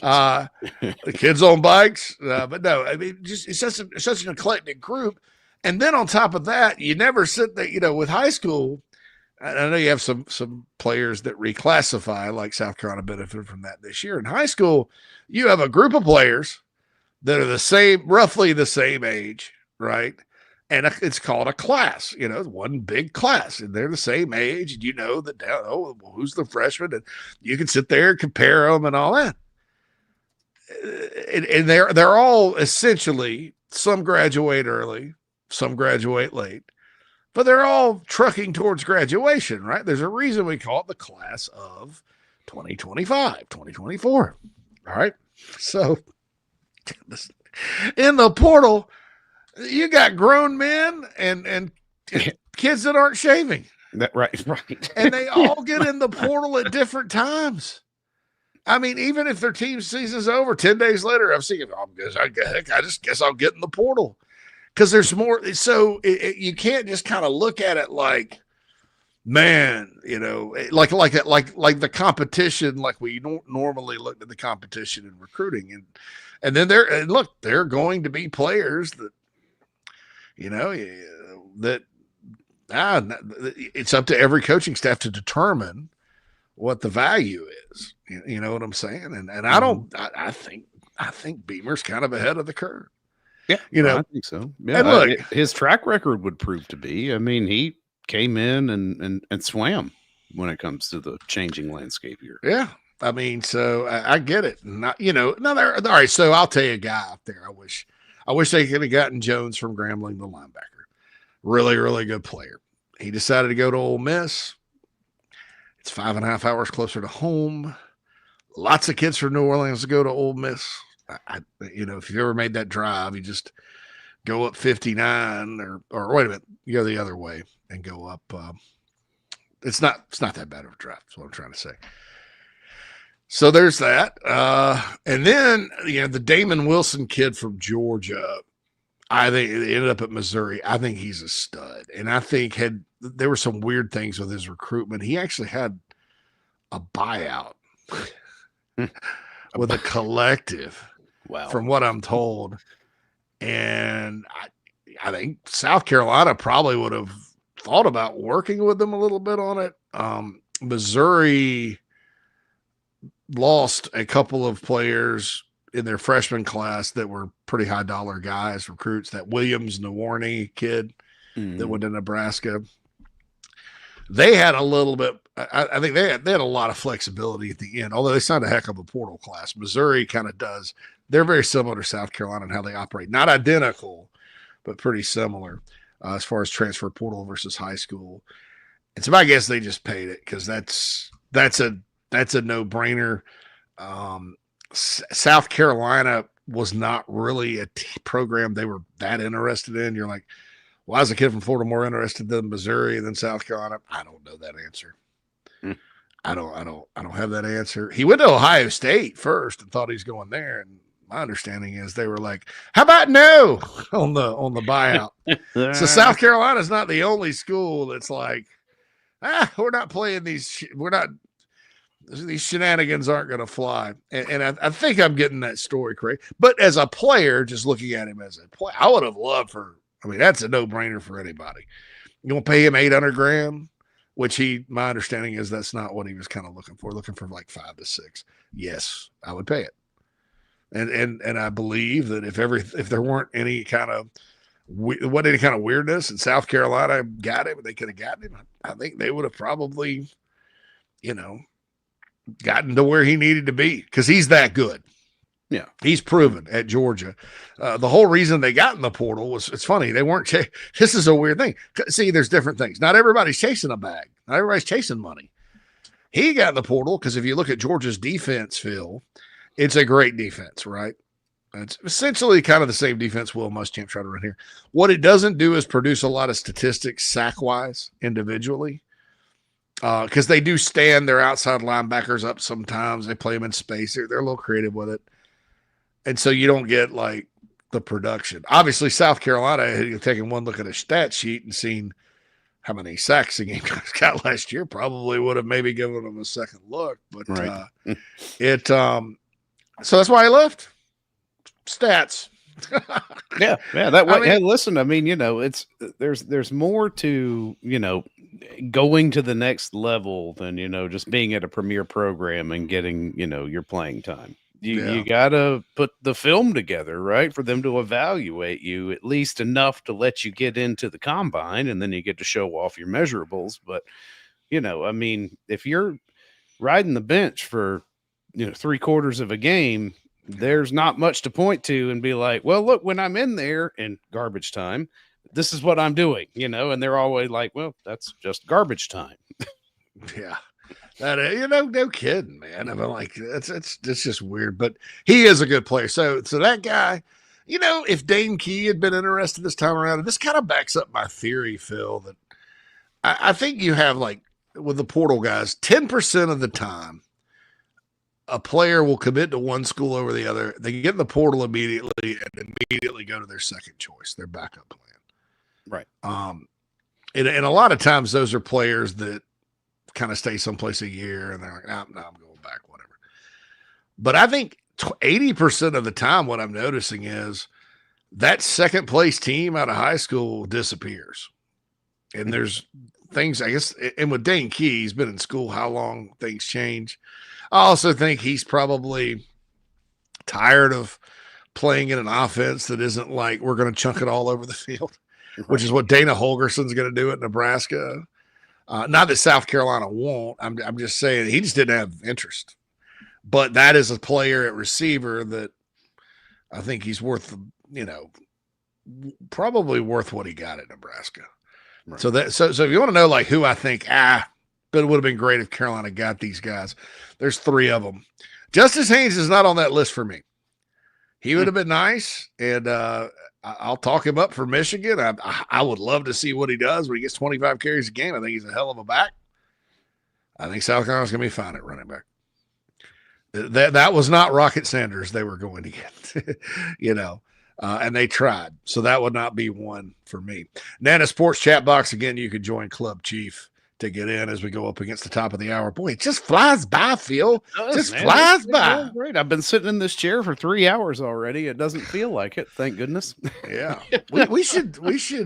The kids on bikes. But no, I mean, just it's such an eclectic group. And then on top of that, you never sit there, with high school. I know you have some players that reclassify, like South Carolina benefited from that this year. In high school, you have a group of players that are roughly the same age, right? And it's called a class, one big class, and they're the same age, and that who's the freshman, and you can sit there and compare them and all that. And they're all essentially, some graduate early, some graduate late, but they're all trucking towards graduation, right? There's a reason we call it the class of 2025, 2024. All right. So in the portal, you got grown men and kids that aren't shaving. Right. And they all get in the portal at different times. I mean, even if their team season's over 10 days later, I'm seeing, I just guess I'll get in the portal. Because there's more, so you can't just kind of look at it like, man, like the competition, like we normally look at the competition in recruiting, and then there are going to be players that, that it's up to every coaching staff to determine what the value is. You know what I'm saying? And I think Beamer's kind of ahead of the curve. Yeah, I think so. Yeah, and look, his track record would prove to be. I mean, he came in and swam when it comes to the changing landscape here. Yeah, I mean, so I get it. Not, all right. So I'll tell you a guy out there. I wish they could have gotten Jones from Grambling, the linebacker. Really, really good player. He decided to go to Ole Miss. It's 5.5 hours closer to home. Lots of kids from New Orleans go to Ole Miss. If you've ever made that drive, you just go up 59 or wait a minute, you go the other way and go up. It's not that bad of a drive. That's what I'm trying to say. So there's that. And then, the Damon Wilson kid from Georgia, I think it ended up at Missouri. I think he's a stud. And I think there were some weird things with his recruitment. He actually had a buyout with a collective. Wow. From what I'm told. And I think South Carolina probably would have thought about working with them a little bit on it. Missouri lost a couple of players in their freshman class that were pretty high dollar guys, recruits, that Williams Nawarney kid that went to Nebraska. They had a little bit, I think they had a lot of flexibility at the end, although they signed a heck of a portal class. Missouri kind of does. They're very similar to South Carolina in how they operate. Not identical, but pretty similar as far as transfer portal versus high school. And so my guess they just paid it because that's a no-brainer. South Carolina was not really a program they were that interested in. You're like, why is a kid from Florida more interested than Missouri than South Carolina? I don't know that answer. I don't have that answer. He went to Ohio State first and thought he was going there, and my understanding is they were like, "How about no?" on the buyout. So South Carolina is not the only school that's like, we're not playing these. These shenanigans aren't going to fly. And I think I'm getting that story correct. But as a player, just looking at him as a player, I would have loved that's a no-brainer for anybody. You want to pay him $800,000, which my understanding is that's not what he was kind of looking for like 5 to 6. Yes, I would pay it. And I believe that if there weren't any kind of weirdness and South Carolina got him, they could have gotten him. I think they would have probably, gotten to where he needed to be because he's that good. Yeah. He's proven at Georgia. The whole reason they got in the portal was, it's funny. They weren't, this is a weird thing. See, there's different things. Not everybody's chasing a bag. Not everybody's chasing money. He got in the portal because if you look at Georgia's defense, Phil, it's a great defense, right? It's essentially kind of the same defense Will Muschamp tried to run here. What it doesn't do is produce a lot of statistics sack-wise individually, because they do stand their outside linebackers up sometimes. They play them in space. They're a little creative with it. And so you don't get, like, the production. Obviously, South Carolina, taking one look at a stat sheet and seeing how many sacks the Gamecocks got last year, probably would have maybe given them a second look. But so that's why I left. Stats. yeah. That way. I mean, hey, listen, I mean, there's more to, going to the next level than, just being at a premier program and getting, your playing time. You got to put the film together, right, for them to evaluate you at least enough to let you get into the combine, and then you get to show off your measurables. But, I mean, if you're riding the bench for, 3/4 of a game, there's not much to point to and be like, well, look, when I'm in there in garbage time, this is what I'm doing, and they're always like, well, that's just garbage time. Yeah. That no kidding, man. I mean, like it's just weird, but he is a good player. So that guy, if Dane Key had been interested this time around, and this kind of backs up my theory, Phil, that I think you have, like, with the portal guys, 10% of the time, a player will commit to one school over the other. They get in the portal immediately and immediately go to their second choice, their backup plan. Right. And a lot of times those are players that kind of stay someplace a year and they're like, no, I'm going back, whatever. But I think 80% of the time what I'm noticing is that second place team out of high school disappears. And there's things, I guess, and with Dane Key, he's been in school how long, things change. I also think he's probably tired of playing in an offense that isn't like we're going to chunk it all over the field, which is what Dana Holgerson's going to do at Nebraska. Not that South Carolina won't. I'm just saying he just didn't have interest. But that is a player at receiver that I think he's worth, probably worth what he got at Nebraska. Right. So if you want to know, like, who I think, but it would have been great if Carolina got these guys. There's 3 of them. Justice Haynes is not on that list for me. He would have been nice, and I'll talk him up for Michigan. I would love to see what he does when he gets 25 carries a game. I think he's a hell of a back. I think South Carolina's going to be fine at running back. That was not Rocket Sanders they were going to get, and they tried. So that would not be one for me. Nana Sports chat box, again, you could join Club Chief to get in as we go up against the top of the hour. Boy, it just flies by, Phil. Flies by. Great. I've been sitting in this chair for 3 hours already. It doesn't feel like it. Thank goodness. Yeah. we should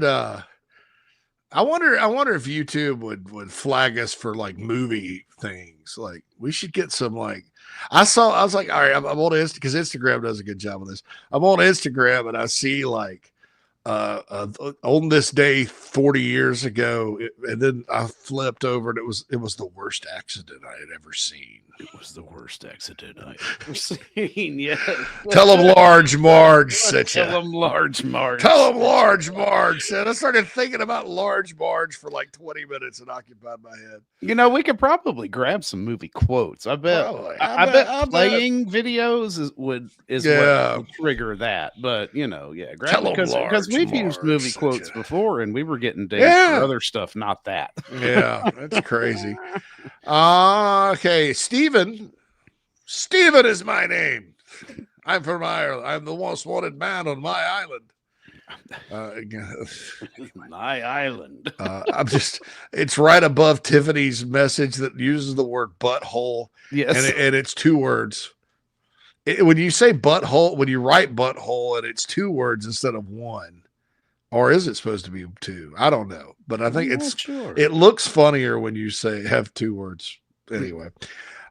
I wonder if YouTube would flag us for, like, movie things. Like, we should get some, like, I was like, all right, I'm on Instagram, because Instagram does a good job of this. I'm on Instagram and I see, like, on this day 40 years ago, and then I flipped over and it was the worst accident I had ever seen. It was the worst accident I ever seen. Yeah. Tell him Large Marge sent you. Tell him Large Marge. Tell him Large Marge said. I started thinking about Large Marge for like 20 minutes and occupied my head. We could probably grab some movie quotes. I bet. I bet playing videos would trigger that. But grab it because we've used movie quotes before, and we were getting dinged for other stuff, not that. Yeah, that's crazy. Okay, Steven is my name. I'm from Ireland. I'm the most wanted man on my island. My island. It's right above Tiffany's message that uses the word butthole. Yes. And it's 2 words. When you say butthole, when you write butthole, and it's 2 words instead of 1, or is it supposed to be 2? I don't know, but I think it looks funnier when you say have 2 words. Anyway,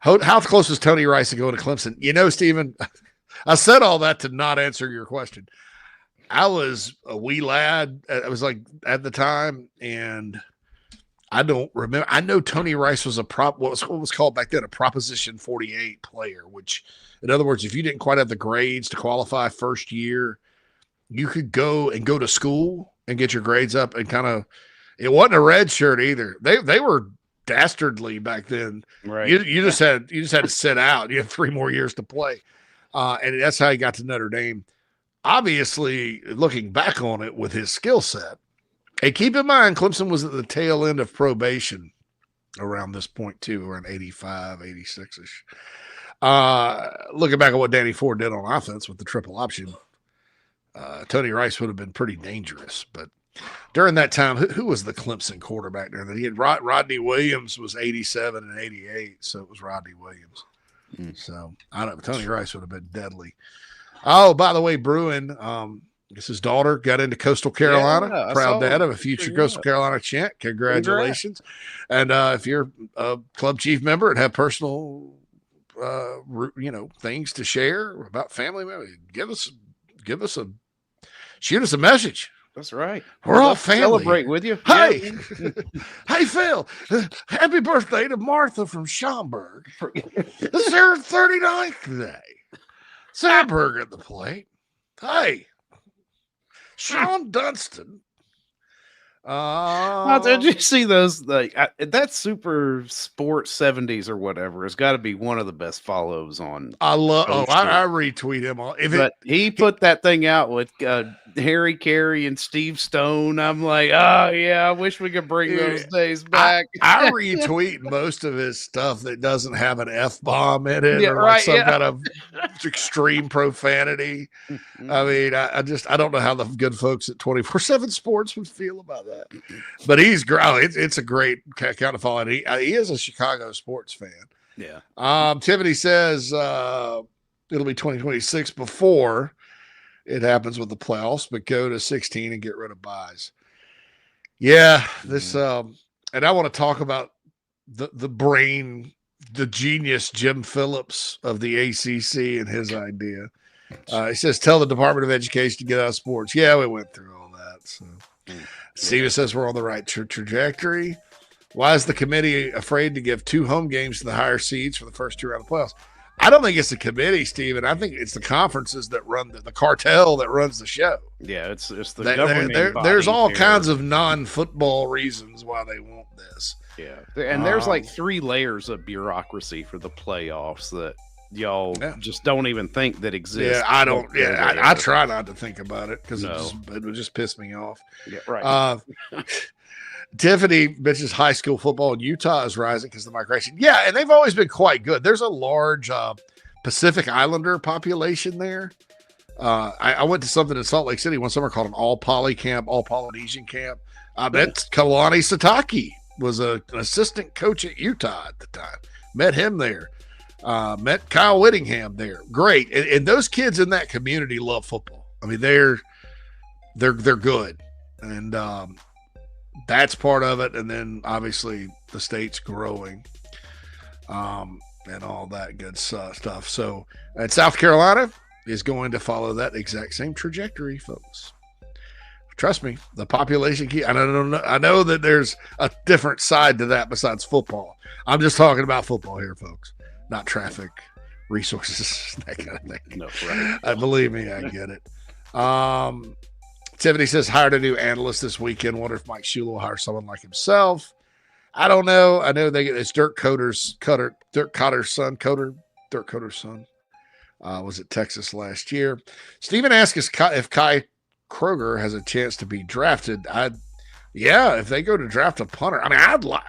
how close is Tony Rice to going to Clemson? Stephen, I said all that to not answer your question. I was a wee lad. I was like at the time, and I don't remember. I know Tony Rice was what was called back then a Proposition 48 player, which, in other words, if you didn't quite have the grades to qualify first year, you could go to school and get your grades up, and it wasn't a red shirt either. They were dastardly back then. Right. You just had to sit out. You had 3 more years to play. And that's how he got to Notre Dame. Obviously, looking back on it with his skill set, and keep in mind, Clemson was at the tail end of probation around this point too, around 85, 86-ish. Looking back at what Danny Ford did on offense with the triple option, Tony Rice would have been pretty dangerous. But during that time, who was the Clemson quarterback there? He had Rodney Williams was 87 and 88, so it was Rodney Williams. So I don't know. Tony Rice would have been deadly. Oh, by the way, Bruin, his daughter got into Coastal Carolina. Yeah, Proud dad of a future Coastal Carolina champ. Congratulations. And if you're a club chief member and have personal, things to share about family members, shoot us a message. That's right. We're all family. Celebrate with you. Hey, hey, Phil, happy birthday to Martha from Schaumburg. It's her 39th day. Sandberg at the plate. Hey, Sean Dunston. Did you see those? That Super Sports 70s or whatever has got to be one of the best follows on. I retweet him. He put that thing out with Harry Carey and Steve Stone. I'm like, oh yeah, I wish we could bring those days back. I retweet most of his stuff that doesn't have an F-bomb in it or some kind of extreme profanity. I mean, I don't know how the good folks at 24/7 Sports would feel about that. But he's great. It's a great account to follow. He is a Chicago sports fan. Yeah. Tiffany says it'll be 2026 before it happens with the playoffs, but go to 16 and get rid of buys. Yeah, this and I want to talk about the brain, the genius Jim Phillips of the ACC and his idea. He says, tell the Department of Education to get out of sports. Yeah, we went through all that. So Steven says we're on the right trajectory. Why is the committee afraid to give 2 home games to the higher seeds for the first 2 rounds of the playoffs? I don't think it's the committee, Steven. I think it's the conferences that run the cartel that runs the show. Yeah, it's the governing body. There's all kinds of non-football reasons why they want this. Yeah, and there's like 3 layers of bureaucracy for the playoffs that y'all just don't even think that exist. Yeah, I don't. Yeah, I try not to think about it because it would just piss me off. Yeah, right. Tiffany mentions high school football in Utah is rising because of the migration. Yeah, and they've always been quite good. There's a large Pacific Islander population there. I went to something in Salt Lake City one summer called an all-poly camp, all-Polynesian camp. I met Kalani Sataki, was an assistant coach at Utah at the time. Met him there. Met Kyle Whittingham there. Great. And those kids in that community love football. I mean, they're good. And that's part of it. And then obviously the state's growing and all that good stuff. So, and South Carolina is going to follow that exact same trajectory, folks. Trust me, the population key. I know that there's a different side to that besides football. I'm just talking about football here, folks, not traffic, resources, that kind of thing. No, right. Believe me, I get it. Tiffany says hired a new analyst this weekend. Wonder if Mike Shula will hire someone like himself. I don't know. I know it's Dirk Cotter's son. Was at Texas last year. Steven asked us if Kai Kroger has a chance to be drafted. If they go to draft a punter, I mean, I'd like.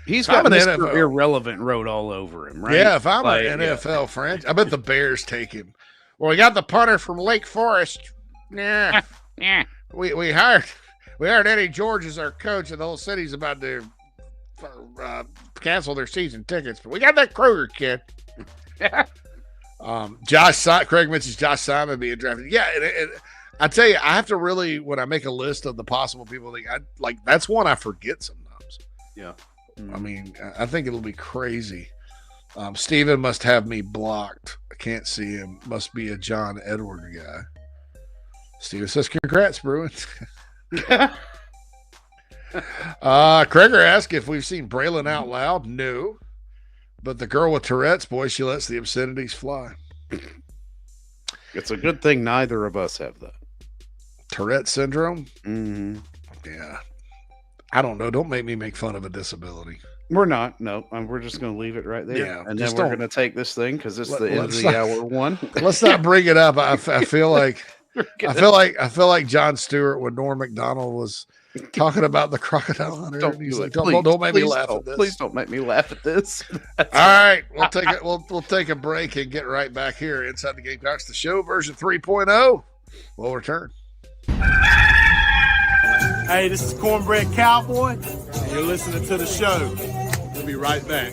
He's got an Mr. Irrelevant wrote all over him, right? Yeah, if I'm an NFL franchise, I bet the Bears take him. Well, we got the punter from Lake Forest. Yeah. We hired Eddie George as our coach, and the whole city's about to cancel their season tickets. But we got that Kroger kid. Craig mentions Josh Simon being drafted. Yeah, and I tell you, I have to really, when I make a list of the possible people, that's one I forget sometimes. Yeah. I mean, I think it'll be crazy. Steven must have me blocked. I can't see him. Must be a John Edward guy. Steven says, congrats, Bruins. Kreger asked if we've seen Braylon out loud. No. But the girl with Tourette's, boy, she lets the obscenities fly. It's a good thing neither of us have that. Tourette syndrome? Mm-hmm. Yeah. I don't know. Don't make me make fun of a disability. We're not. No, we're just going to leave it right there. Yeah, and then we're going to take this thing because it's the end of the hour one. Let's not bring it up. I feel like I feel like Jon Stewart when Norm Macdonald was talking about the crocodile hunter. Don't he's do like, it. don't make me laugh at this. Please don't make me laugh at this. All right, we'll take it. We'll take a break and get right back here inside the Gamecocks, the show version 3.0. We'll return. Hey, this is Cornbread Cowboy, and you're listening to the show. We'll be right back.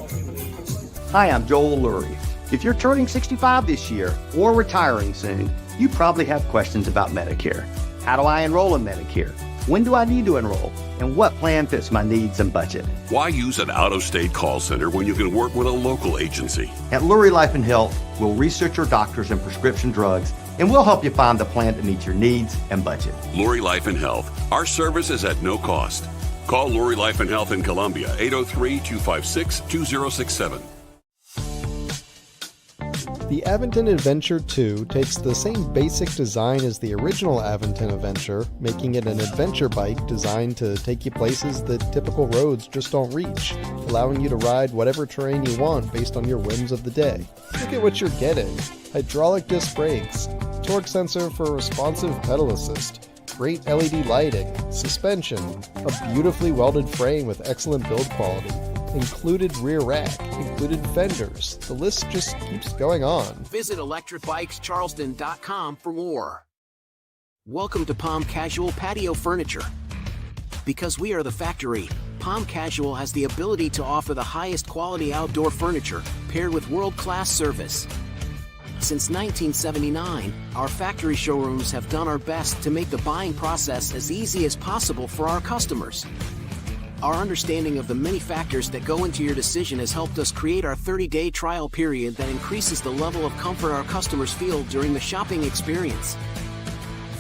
Hi, I'm Joel Lurie. If you're turning 65 this year or retiring soon, you probably have questions about Medicare. How do I enroll in Medicare? When do I need to enroll? And what plan fits my needs and budget? Why use an out-of-state call center when you can work with a local agency? At Lurie Life and Health, we'll research your doctors and prescription drugs, and we'll help you find the plan that meets your needs and budget. Lurie Life and Health. Our service is at no cost. Call Lurie Life and Health in Columbia, 803-256-2067. The Aventon Adventure 2 takes the same basic design as the original Aventon Adventure, making it an adventure bike designed to take you places that typical roads just don't reach, allowing you to ride whatever terrain you want based on your whims of the day. Look at what you're getting. Hydraulic disc brakes, torque sensor for responsive pedal assist, great LED lighting, suspension, a beautifully welded frame with excellent build quality, included rear rack, included fenders. The list just keeps going on. Visit electricbikescharleston.com for more. Welcome to Palm Casual Patio Furniture. Because we are the factory, Palm Casual has the ability to offer the highest quality outdoor furniture paired with world-class service. Since 1979, our factory showrooms have done our best to make the buying process as easy as possible for our customers. Our understanding of the many factors that go into your decision has helped us create our 30-day trial period that increases the level of comfort our customers feel during the shopping experience.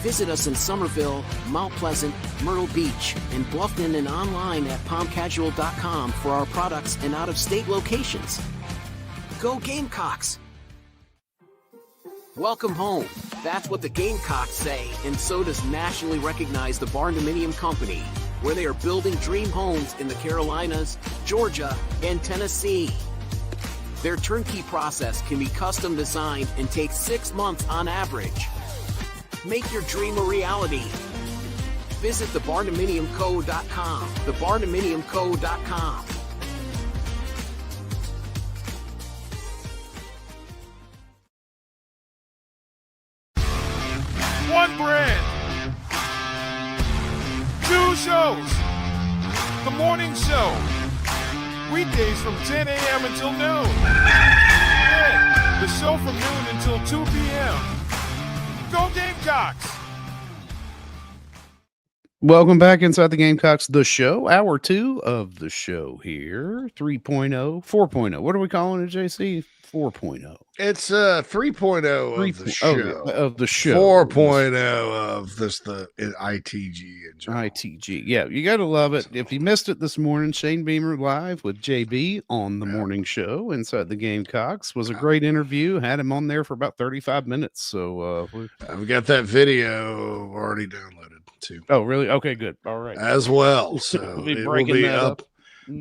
Visit us in Somerville, Mount Pleasant, Myrtle Beach, and Bluffton, and online at palmcasual.com for our products and out-of-state locations. Go Gamecocks! Welcome home. That's what the Gamecocks say, and so does nationally recognized the Barndominium Company, where they are building dream homes in the Carolinas, Georgia, and Tennessee. Their turnkey process can be custom designed and takes 6 months on average. Make your dream a reality. Visit thebarndominiumco.com, thebarndominiumco.com. One brand. Two shows. The morning show. Weekdays from 10 a.m. until noon. And the show from noon until 2 p.m. Go Gamecocks! Welcome back inside the Gamecocks, the show. Hour 2 of the show here. 3.0, 4.0. What are we calling it, JC? 4.0. It's 3.0 of the show. Of the show. 4.0 of the ITG. ITG. Yeah, you got to love it. If you missed it this morning, Shane Beamer live with JB on the morning show inside the Gamecocks was a great interview. Had him on there for about 35 minutes. So I've got that video already downloaded too. Oh, really? Okay, good. All right. As well. So it will be up.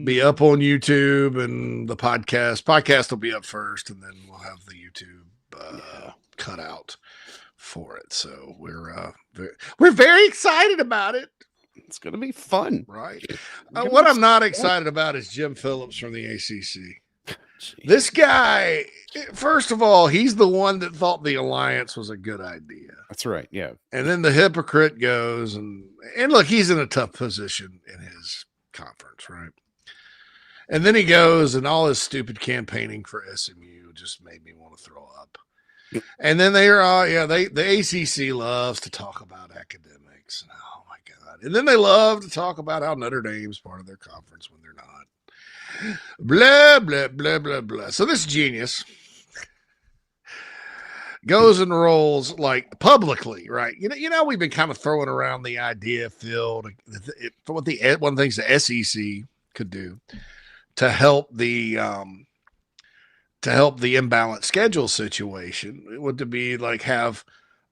Be up on YouTube, and the podcast will be up first, and then we'll have the YouTube cut out for it. So we're very excited about it. It's going to be fun, right? What I'm not excited about is Jim Phillips from the ACC. This guy, first of all, he's the one that thought the alliance was a good idea. That's right. Yeah. And then the hypocrite goes and look, he's in a tough position in his conference, right? And then he goes, and all his stupid campaigning for SMU just made me want to throw up. And then the ACC loves to talk about academics. Oh my God. And then they love to talk about how Notre Dame's part of their conference when they're not. Blah, blah, blah, blah, blah. So this genius goes and rolls like publicly, right? You know, we've been kind of throwing around the idea, Phil, for one of the things the SEC could do to help the imbalanced schedule situation. It would to be like have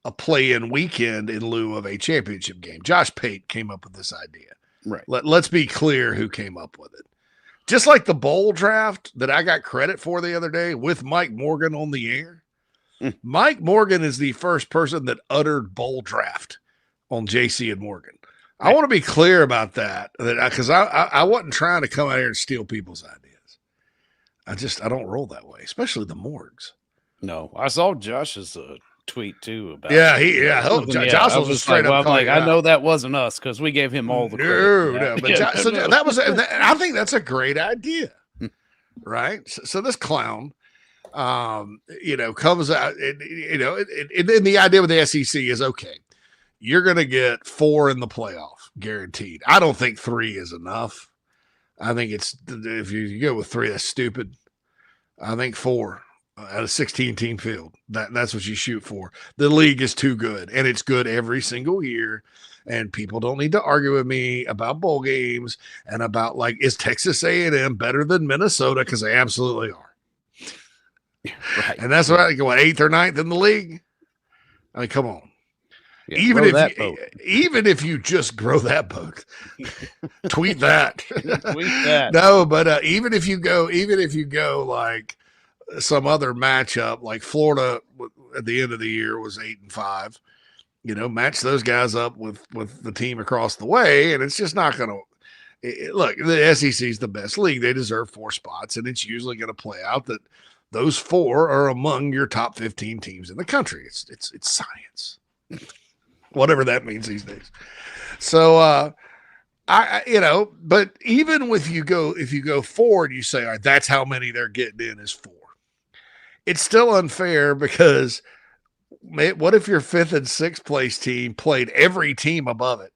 a play-in weekend in lieu of a championship game. Josh Pate came up with this idea. Right. Let's be clear who came up with it. just like the bowl draft that I got credit for the other day with Mike Morgan on the air. Mike Morgan is the first person that uttered bowl draft on JC and Morgan. I want to be clear about that, because I wasn't trying to come out here and steal people's ideas. I don't roll that way, especially the Morgs. No, I saw Josh's tweet too about Josh was straight up like, I know that wasn't us because we gave him all the credit. No, but that was I think that's a great idea, right? So this clown comes out, and the idea with the SEC is, okay, you're going to get 4 in the playoff guaranteed. I don't think 3 is enough. I think if you go with 3, that's stupid. I think 4 at a 16-team field. That's what you shoot for. The league is too good, and it's good every single year. And people don't need to argue with me about bowl games and about, like, is Texas A&M better than Minnesota? Because they absolutely are. Right. And that's what 8th or 9th in the league. I mean, come on. Yeah, even if you just grow that boat, tweet that. Tweet that. No, but even if you go like some other matchup, like Florida at the end of the year was 8-5, match those guys up with the team across the way, and it's just not going to look. The SEC is the best league; they deserve 4 spots, and it's usually going to play out that those 4 are among your top 15 teams in the country. It's science. Whatever that means these days. So, but even if you go forward, you say, all right, that's how many they're getting in is 4. It's still unfair because what if your 5th and 6th place team played every team above it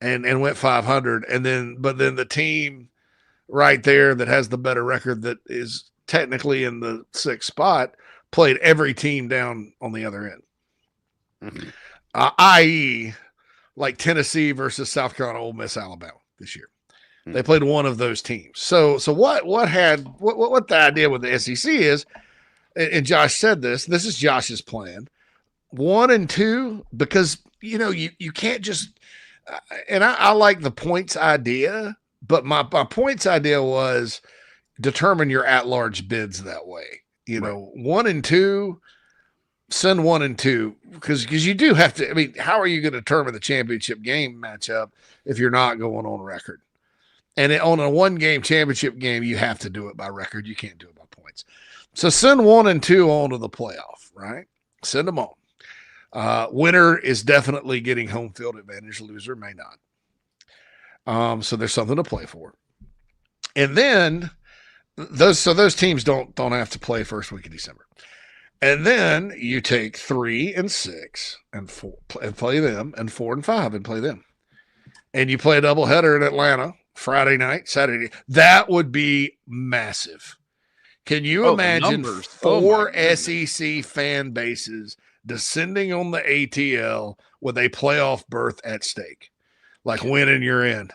and went 500, but then the team right there that has the better record that is technically in the 6th spot played every team down on the other end. Mm-hmm. I.e., like Tennessee versus South Carolina, Ole Miss, Alabama this year. Mm-hmm. They played one of those teams. So what the idea with the SEC is, and Josh said this is Josh's plan, 1 and 2, because you can't just. And I like the points idea, but my points idea was determine your at-large bids that way. 1 and 2. Send 1 and 2 because you do have to. I mean, how are you going to determine the championship game matchup if you're not going on record? And on a 1-game championship game, you have to do it by record. You can't do it by points. So send 1 and 2 on to the playoff, right? Send them on. Winner is definitely getting home field advantage. Loser may not. So there's something to play for. And then those teams don't have to play first week of December. And then you take 3 and 6 and 4 and play them, and 4 and 5 and play them. And you play a doubleheader in Atlanta Friday night, Saturday. That would be massive. Can you imagine 4 SEC fan bases descending on the ATL with a playoff berth at stake? Like winning you're in.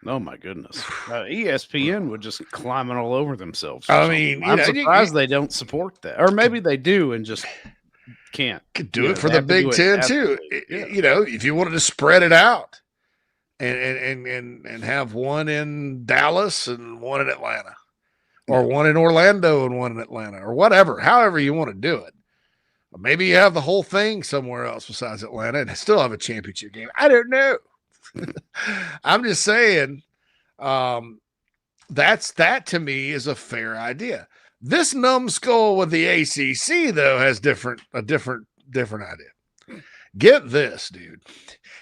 Oh my goodness! ESPN would just climb all over themselves. I mean, I'm surprised they don't support that, or maybe they do and just can't. Could do it for the Big Ten too. If you wanted to spread it out, and have 1 in Dallas and 1 in Atlanta, or 1 in Orlando and 1 in Atlanta, or whatever. However you want to do it. Maybe you have the whole thing somewhere else besides Atlanta and still have a championship game. I don't know. I'm just saying, that to me is a fair idea. This numbskull with the ACC though has a different idea. Get this, dude,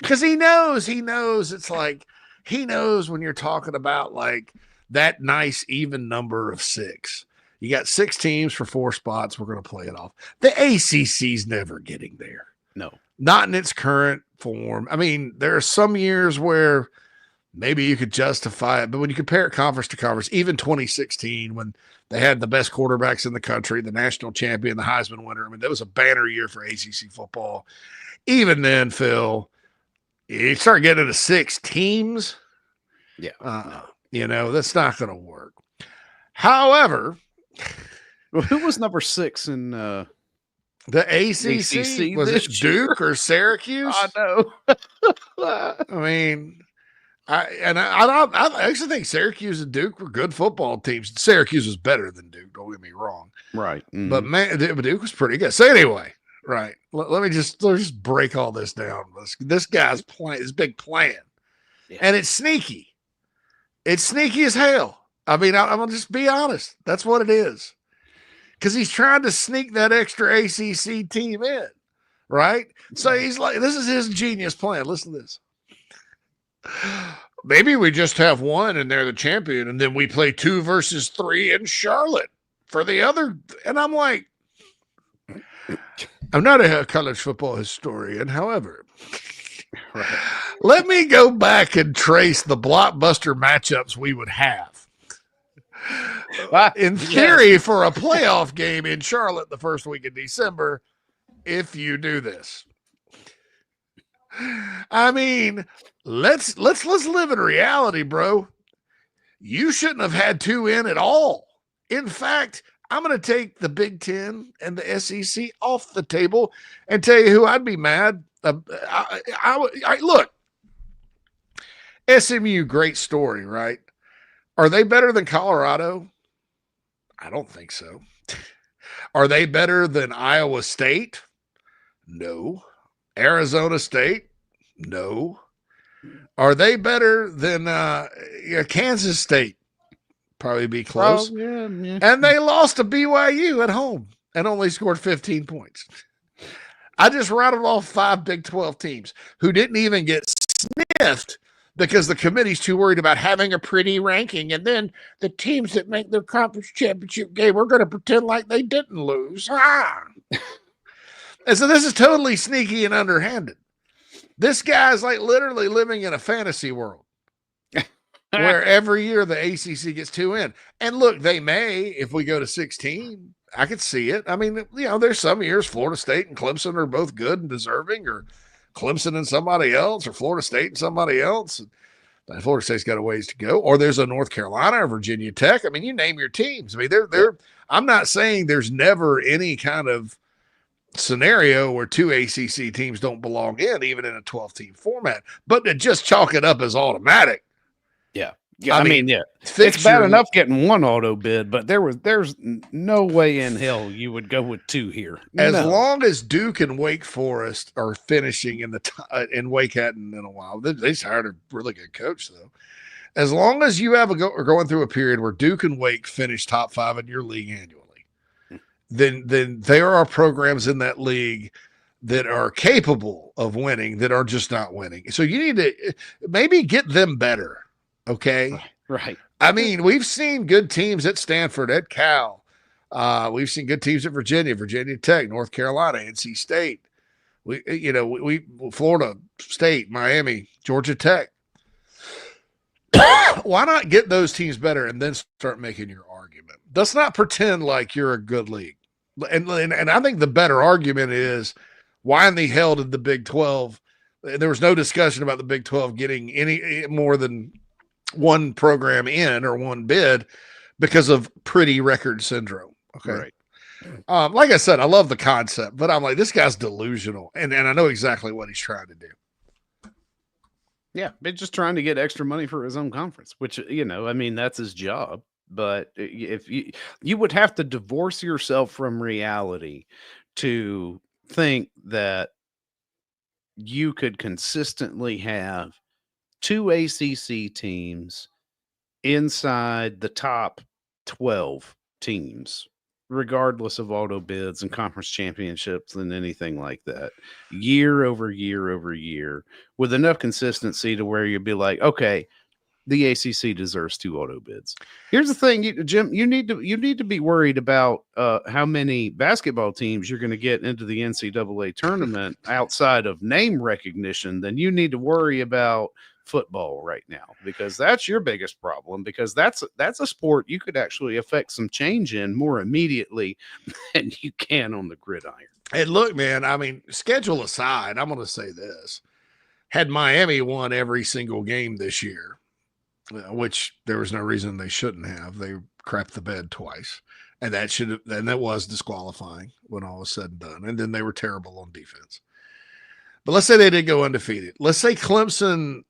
because he knows it's like he knows when you're talking about like that nice even number of 6. You got 6 teams for 4 spots. We're going to play it off. The ACC's never getting there. No. Not in its current form. I mean, there are some years where maybe you could justify it, but when you compare it conference to conference, even 2016, when they had the best quarterbacks in the country, the national champion, the Heisman winner, I mean, that was a banner year for ACC football. Even then, Phil, you start getting into 6 teams. Yeah. That's not going to work. However, who was number 6 in the ACC? Was it Duke or Syracuse? I know. I mean, I actually think Syracuse and Duke were good football teams. Syracuse was better than Duke. Don't get me wrong. Right. Mm-hmm. But man, Duke was pretty good. So anyway, right. Let's just break all this down. This guy's plan, his big plan, and it's sneaky. It's sneaky as hell. I mean, I'm gonna just be honest. That's what it is. Because he's trying to sneak that extra ACC team in, right? So he's like, this is his genius plan. Listen to this. Maybe we just have one and they're the champion, and then we play 2 versus 3 in Charlotte for the other. And I'm like, I'm not a college football historian, however. Right. Let me go back and trace the blockbuster matchups we would have. In theory, for a playoff game in Charlotte the first week of December, if you do this. I mean, let's live in reality, bro. You shouldn't have had 2 in at all. In fact, I'm going to take the Big Ten and the SEC off the table and tell you who I'd be mad. Look, SMU, great story, right? Are they better than Colorado? I don't think so. Are they better than Iowa State? No. Arizona State? No. Are they better than Kansas State? Probably be close. Yeah. And they lost to BYU at home and only scored 15 points. I just rattled off 5 Big 12 teams who didn't even get sniffed because the committee's too worried about having a pretty ranking. And then the teams that make their conference championship game, we're going to pretend like they didn't lose. And so this is totally sneaky and underhanded. This guy's like literally living in a fantasy world where every year the ACC gets 2 in. And look, they may, if we go to 16, I could see it. I mean, there's some years Florida State and Clemson are both good and deserving, or Clemson and somebody else, or Florida State and somebody else. And Florida State's got a ways to go. Or there's a North Carolina or Virginia Tech. I mean, you name your teams. I mean, they're I'm not saying there's never any kind of scenario where 2 ACC teams don't belong in, even in a 12-team format. But to just chalk it up as automatic. Yeah. I mean, it's bad enough getting 1 auto bid, but there's no way in hell you would go with 2 here. As long as Duke and Wake Forest are finishing in Wake hadn't in a while. They just hired a really good coach, though. As long as you have are going through a period where Duke and Wake finish top 5 in your league annually, then there are programs in that league that are capable of winning that are just not winning. So you need to maybe get them better. Okay. Right. I mean, we've seen good teams at Stanford, at Cal. We've seen good teams at Virginia Tech, North Carolina, NC State. We Florida State, Miami, Georgia Tech. Why not get those teams better and then start making your argument? Let's not pretend like you're a good league. And I think the better argument is, why in the hell did the Big 12? There was no discussion about the Big 12 getting any more than 1 program in or 1 bid because of pretty record syndrome. Okay. Right. Like I said, I love the concept, but I'm like, this guy's delusional. And I know exactly what he's trying to do. Yeah. But just trying to get extra money for his own conference, which, I mean, that's his job. But if you would have to divorce yourself from reality to think that you could consistently have 2 ACC teams inside the top 12 teams, regardless of auto bids and conference championships and anything like that, year over year over year, with enough consistency to where you'd be like, okay, the ACC deserves 2 auto bids. Here's the thing, Jim, you need to be worried about how many basketball teams you're going to get into the NCAA tournament outside of name recognition than you need to worry about football right now, because that's your biggest problem, because that's a sport you could actually affect some change in more immediately than you can on the gridiron. And look, man, I mean, schedule aside, I'm going to say this. Had Miami won every single game this year, which there was no reason they shouldn't have, they crapped the bed twice, and that was disqualifying when all was said and done. And then they were terrible on defense. But let's say they did go undefeated. Let's say Clemson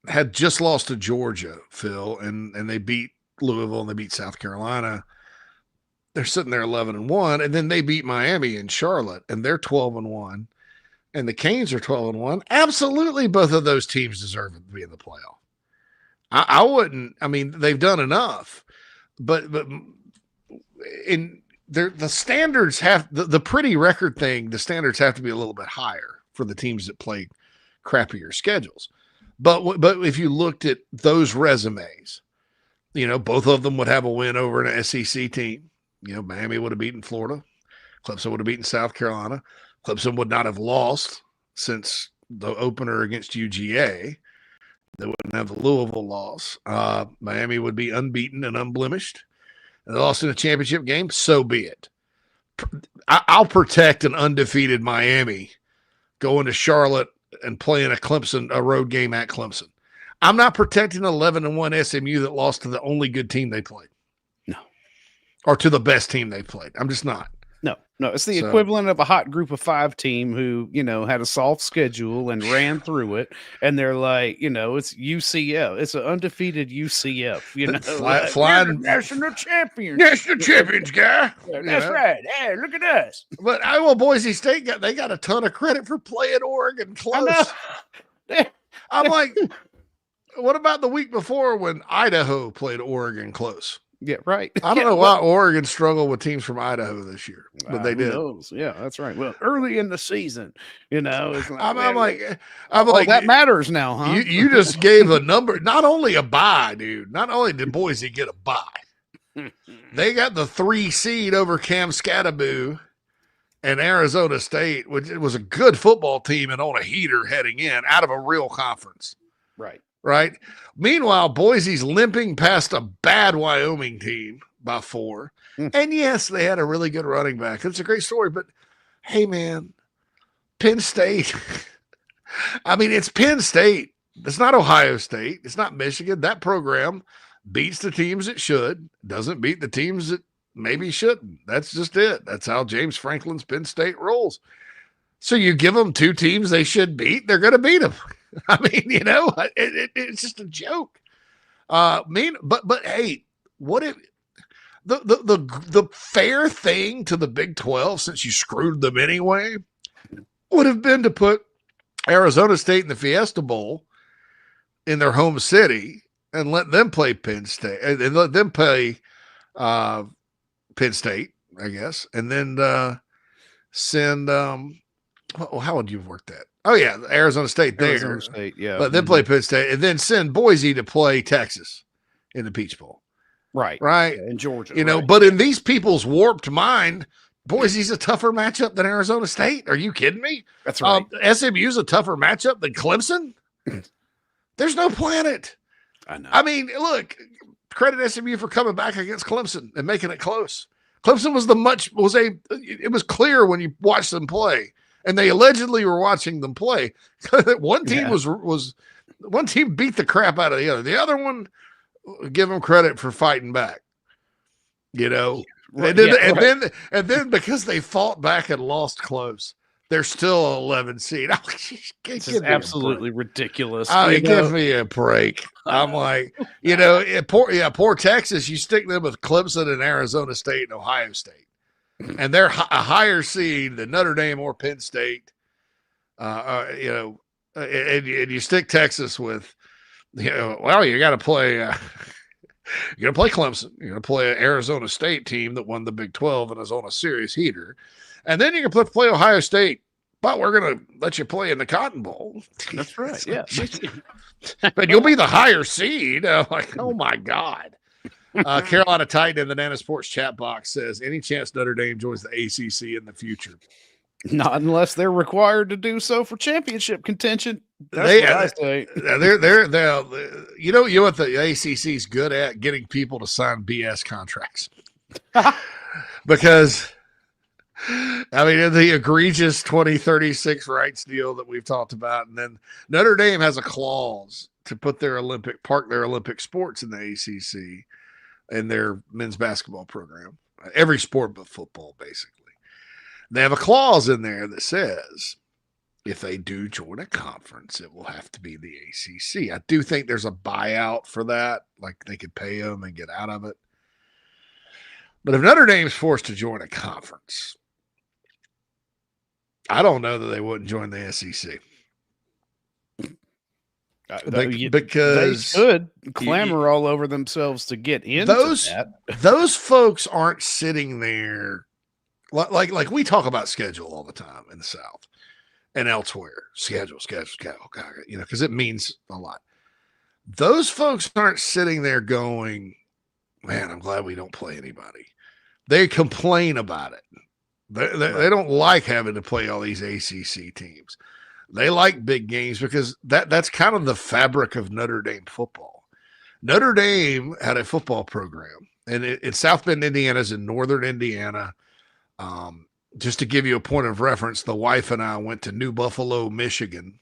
had just lost to Georgia, Phil, and they beat Louisville and they beat South Carolina. They're sitting there 11-1, and then they beat Miami and Charlotte, and they're 12-1, and the Canes are 12-1. Absolutely, both of those teams deserve to be in the playoff. I wouldn't. I mean, they've done enough, but in the standards have the pretty record thing. The standards have to be a little bit higher for the teams that play crappier schedules. But if you looked at those resumes, both of them would have a win over an SEC team. Miami would have beaten Florida. Clemson would have beaten South Carolina. Clemson would not have lost since the opener against UGA. They wouldn't have the Louisville loss. Miami would be unbeaten and unblemished. And they lost in a championship game. So be it. I'll protect an undefeated Miami going to Charlotte and playing a road game at Clemson. I'm not protecting 11-1 SMU that lost to the only good team they played. No. Or to the best team they played. I'm just not. No, it's the equivalent of a hot group of 5 team who, had a soft schedule and ran through it. And they're like, it's UCF. It's an undefeated UCF, flying national champions. National champions, guy. That's right. Hey, look at us. But Boise State got a ton of credit for playing Oregon close. I'm like, what about the week before when Idaho played Oregon close? Yeah, right. I don't know why Oregon struggled with teams from Idaho this year, but they did. Yeah, that's right. Well, early in the season, it's like, I'm like, that matters now, huh? You just gave a number, not only a bye, dude. Not only did Boise get a bye, they got the 3 seed over Cam Scattaboo and Arizona State, which was a good football team and on a heater heading in out of a real conference. Right. Meanwhile, Boise's limping past a bad Wyoming team by 4. And yes, they had a really good running back. It's a great story, but hey, man, Penn State. I mean, it's Penn State. It's not Ohio State. It's not Michigan. That program beats the teams it should, doesn't beat the teams that maybe shouldn't. That's just it. That's how James Franklin's Penn State rolls. So you give them 2 teams they should beat, they're going to beat them. I mean, it's just a joke. But hey, what if the fair thing to the Big 12, since you screwed them anyway, would have been to put Arizona State in the Fiesta Bowl in their home city and let them play Penn State and let them play Penn State, I guess, and then send. How would you have worked that? Oh, yeah, Arizona State there. Arizona State, yeah. Let them play Penn State, and then send Boise to play Texas in the Peach Bowl. Right. Yeah, in Georgia. But in these people's warped mind, Boise's a tougher matchup than Arizona State. Are you kidding me? That's right. SMU's a tougher matchup than Clemson? There's no planet. I know. I mean, look, credit SMU for coming back against Clemson and making it close. Clemson it was clear when you watched them play. And they allegedly were watching them play. One team one team beat the crap out of the other. The other one, give them credit for fighting back. And then because they fought back and lost close, they're still 11 seed. This is absolutely ridiculous. Give me a break. I'm like, poor Texas. You stick them with Clemson and Arizona State and Ohio State. And they're a higher seed than Notre Dame or Penn State, and you stick Texas with, you got to play. You're going to play Clemson. You're going to play an Arizona State team that won the Big 12 and is on a serious heater, and then you can play Ohio State. But we're going to let you play in the Cotton Bowl. That's right. Yeah, but you'll be the higher seed. I'm like, oh my God. Carolina Titan in the Nana Sports chat box says, any chance Notre Dame joins the ACC in the future? Not unless they're required to do so for championship contention. That's what I say. They're what the ACC is good at? Getting people to sign BS contracts. Because, the egregious 2036 rights deal that we've talked about, and then Notre Dame has a clause to put park their Olympic sports in the ACC. In their men's basketball program, every sport but football, basically. They have a clause in there that says if they do join a conference, it will have to be the ACC. I do think there's a buyout for that. Like they could pay them and get out of it. But if Notre Dame's forced to join a conference, I don't know that they wouldn't join the SEC. Because they could clamor all over themselves to get into that. Those folks aren't sitting there like we talk about schedule all the time in the South and elsewhere. Schedule, you know, because it means a lot. Those folks aren't sitting there going, man, I'm glad we don't play anybody. They complain about it. They don't like having to play all these ACC teams. They like big games because that's kind of the fabric of Notre Dame football. Notre Dame had a football program, and it's South Bend, Indiana, is in northern Indiana. Just to give you a point of reference, the wife and I went to New Buffalo, Michigan,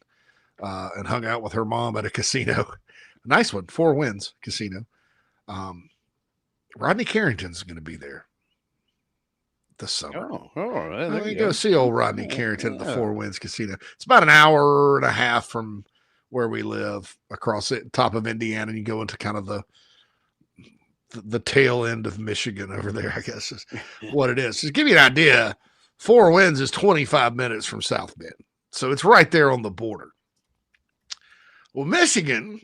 and hung out with her mom at a casino. Nice one, 4 Winds casino. Rodney Carrington's going to be there this summer. There you go see old Rodney Carrington at the 4 Winds Casino. It's about an hour and a half from where we live across the top of Indiana. And you go into kind of the tail end of Michigan over there, I guess is what it is. Just to give you an idea, 4 Winds is 25 minutes from South Bend. So it's right there on the border. Well, Michigan,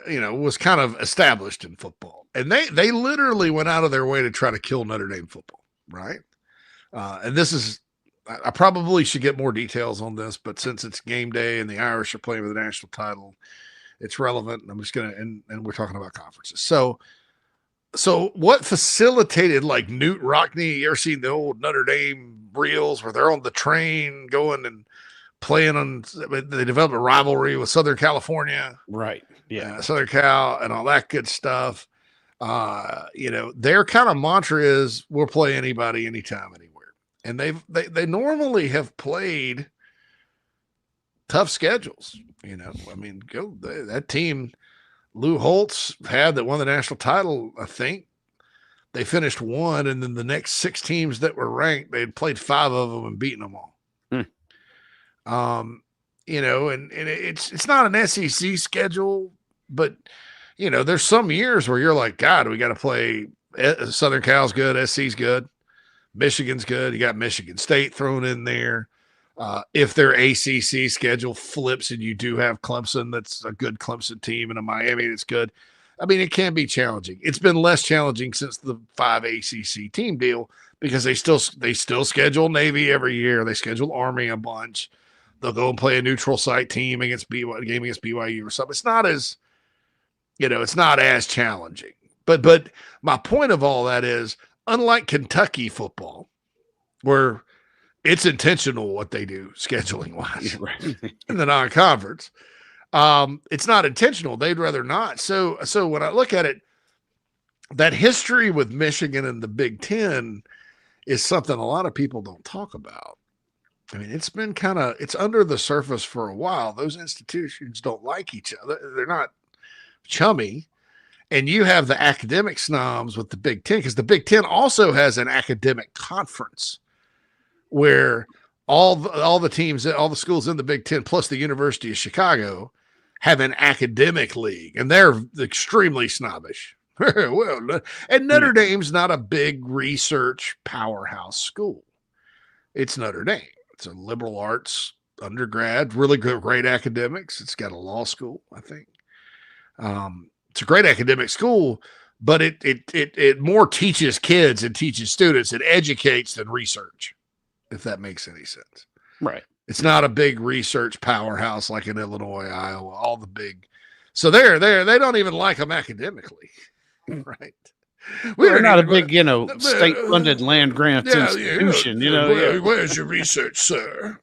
was kind of established in football. And they literally went out of their way to try to kill Notre Dame football. Right. And this is, I probably should get more details on this, but since it's game day and the Irish are playing for the national title, it's relevant. And I'm just going to, and we're talking about conferences. So what facilitated like Newt Rockne? You ever seen the old Notre Dame reels where they're on the train going and playing on, they developed a rivalry with Southern California. Right. Yeah. Southern Cal and all that good stuff. Their kind of mantra is we'll play anybody, anytime, anywhere. And they normally have played tough schedules. That team Lou Holtz had that won the national title, I think they finished 1, and then the next 6 teams that were ranked, they had played 5 of them and beaten them all. And it's not an SEC schedule, but there's some years where you're like, God, we got to play Southern Cal's good, SC's good, Michigan's good. You got Michigan State thrown in there. If their ACC schedule flips and you do have Clemson, that's a good Clemson team, and a Miami that's good. I mean, it can be challenging. It's been less challenging since the 5 ACC team deal because they still schedule Navy every year. They schedule Army a bunch. They'll go and play a neutral site team against BYU or something. It's not as it's not as challenging. But my point of all that is, unlike Kentucky football, where it's intentional what they do scheduling wise in the non-conference, it's not intentional. They'd rather not. So when I look at it, that history with Michigan and the Big Ten is something a lot of people don't talk about. I mean, it's been it's under the surface for a while. Those institutions don't like each other. They're not chummy. And you have the academic snobs with the Big Ten, because the Big Ten also has an academic conference where all the teams, all the schools in the Big Ten, plus the University of Chicago, have an academic league, and they're extremely snobbish. And Notre Dame's not a big research powerhouse school. It's Notre Dame. It's a liberal arts undergrad, really good, great academics. It's got a law school, I think. It's a great academic school, but it more teaches kids and teaches students. It educates than research, if that makes any sense. Right. It's not a big research powerhouse like in Illinois, Iowa, all the big. So they don't even like them academically, right? We're not a big, state-funded land grant institution. Where's your research, sir?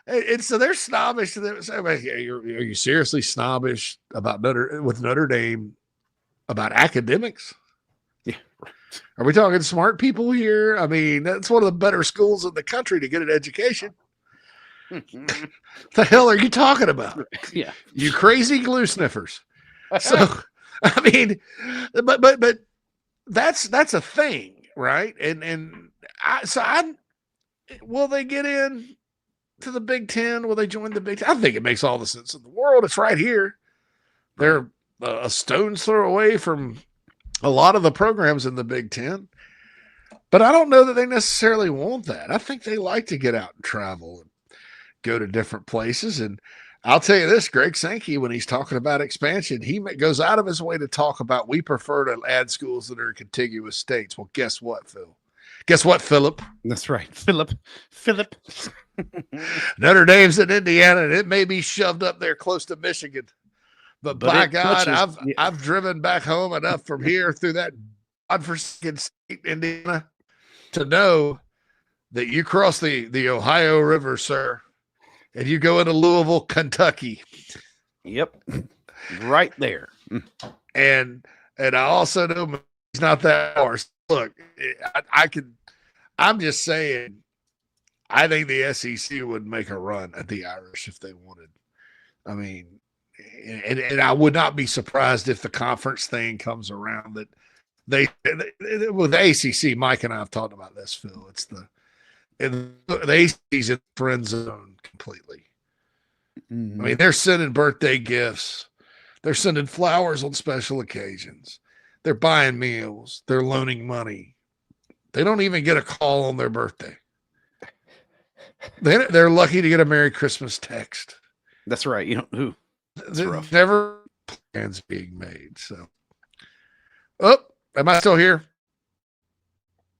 And so they're snobbish. Are you seriously snobbish about Notre Dame about academics? Yeah. Are we talking smart people here? I mean, that's one of the better schools in the country to get an education. The hell are you talking about? Yeah. You crazy glue sniffers. So, I mean, but that's a thing, right? And will they get in to the Big Ten? Will they join the Big Ten? I think it makes all the sense in the world. It's right here. They're a stone's throw away from a lot of the programs in the Big Ten. But I don't know that they necessarily want that. I think they like to get out and travel and go to different places. And I'll tell you this, Greg Sankey, when he's talking about expansion, he goes out of his way to talk about we prefer to add schools that are in contiguous states. Well, guess what, Phil? Guess what, Philip? That's right, Philip. Notre Dame's in Indiana, and it may be shoved up there close to Michigan. But by God, I've driven back home enough from here through that godforsaken state, Indiana, to know that you cross the Ohio River, sir, and you go into Louisville, Kentucky. Yep, right there. And I also know it's not that far. Look, I'm just saying, I think the SEC would make a run at the Irish if they wanted. I mean, and I would not be surprised if the conference thing comes around that with the ACC, Mike and I have talked about this, Phil. It's the ACC's in the friend zone completely. Mm-hmm. I mean, they're sending birthday gifts. They're sending flowers on special occasions. They're buying meals. They're loaning money. They don't even get a call on their birthday. They're lucky to get a Merry Christmas text. That's right. You know who? There's never plans being made. So, am I still here?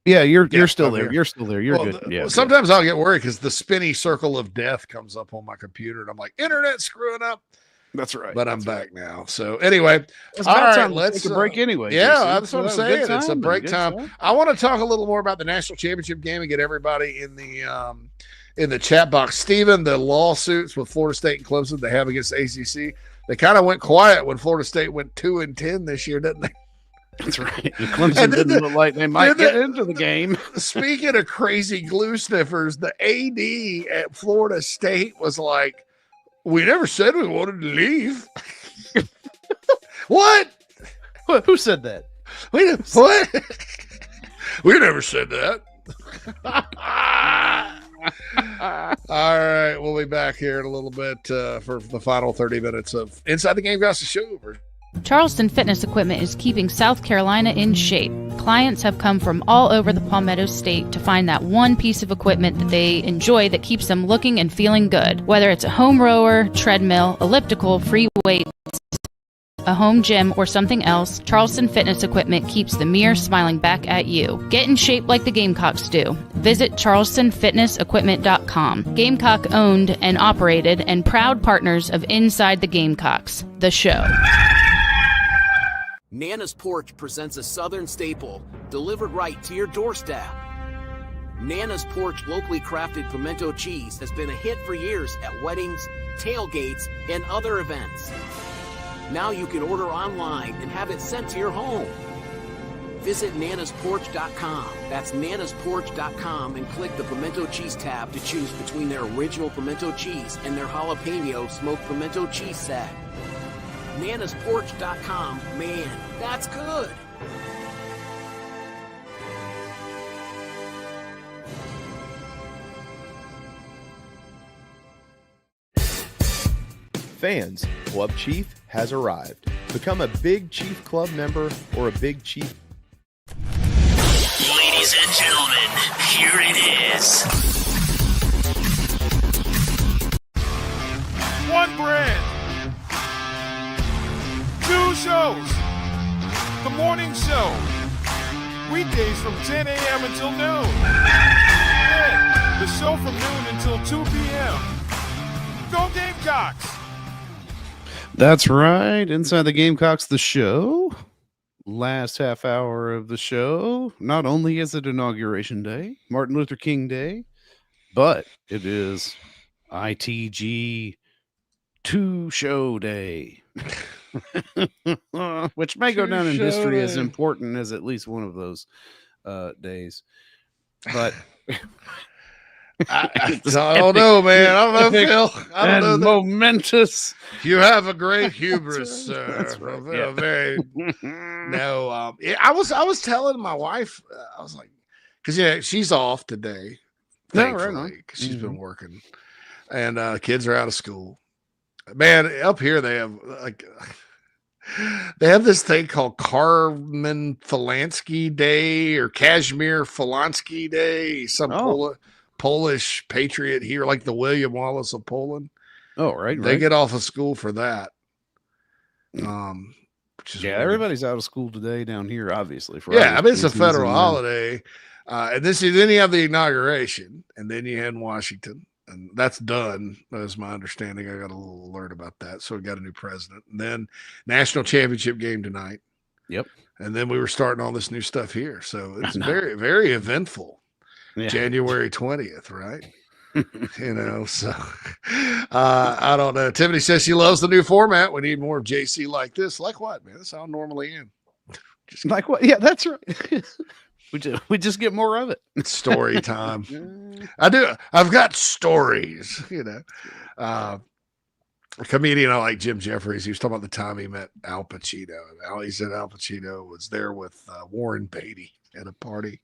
Yeah, you're still there. You're still there. You're good. Yeah. Sometimes I'll get worried because the spinny circle of death comes up on my computer, and I'm like, internet screwing up. That's right. But I'm back now. So anyway, all right, let's take a break anyway. Yeah, JC. that's what I'm saying. It's a break time. I want to talk a little more about the national championship game and get everybody in the chat box. Steven, the lawsuits with Florida State and Clemson they have against ACC, they kind of went quiet when Florida State went 2-10 this year, didn't they? That's right. And Clemson didn't look like they might get into the game. Speaking of crazy glue sniffers, the AD at Florida State was like, we never said we wanted to leave. What? Who said that? What? We never said that. All right, we'll be back here in a little bit for the final 30 minutes of Inside the Gamecocks The Show. Charleston Fitness Equipment is keeping South Carolina in shape. Clients have come from all over the Palmetto State to find that one piece of equipment that they enjoy that keeps them looking and feeling good. Whether it's a home rower, treadmill, elliptical, free weights, a home gym, or something else, Charleston Fitness Equipment keeps the mirror smiling back at you. Get in shape like the Gamecocks do. Visit charlestonfitnessequipment.com. Gamecock owned and operated and proud partners of Inside the Gamecocks, the show. Nana's Porch presents a Southern staple, delivered right to your doorstep. Nana's Porch locally crafted pimento cheese has been a hit for years at weddings, tailgates, and other events. Now you can order online and have it sent to your home. Visit nanasporch.com. That's nanasporch.com and click the pimento cheese tab to choose between their original pimento cheese and their jalapeno smoked pimento cheese set. nanasporch.com. Man, that's good. Fans, Club Chief has arrived. Become a Big Chief Club member or a Big Chief. Ladies and gentlemen, here it is. One brand. Two shows. The morning show. Weekdays from 10 a.m. until noon. And the show from noon until 2 p.m. Go Gamecocks! That's right. Inside the Gamecocks, the show. Last half hour of the show. Not only is it Inauguration Day, Martin Luther King Day, but it is ITG 2 Show Day. Which may go down in history as important as at least one of those days. But I don't know, man. I don't know, Phil. I don't know. Momentous. You have a great hubris, sir. That's right. I was telling my wife, I was like, because she's off today thankfully, 'cause she's been working, and kids are out of school. Man, up here they have this thing called Carmen Falansky Day or Kazimierz Falansky Day. Some Polish patriot here, like the William Wallace of Poland. Oh, right. They get off of school for that. Everybody's out of school today down here, obviously. I mean, it's a federal holiday. And then you have the inauguration, and then you had Washington, and that's done. That's my understanding. I got a little alert about that. So we got a new president, and then national championship game tonight. Yep. And then we were starting all this new stuff here. So it's very, very eventful. Yeah. January 20th, right? So I don't know. Tiffany says she loves the new format. We need more of JC like this. Like what, man? That's how I normally am. Just like what? Yeah, that's right. we just get more of it. Story time. I've got stories, A comedian I like, Jim Jeffries, he was talking about the time he met Al Pacino. He said Al Pacino was there with Warren Beatty at a party.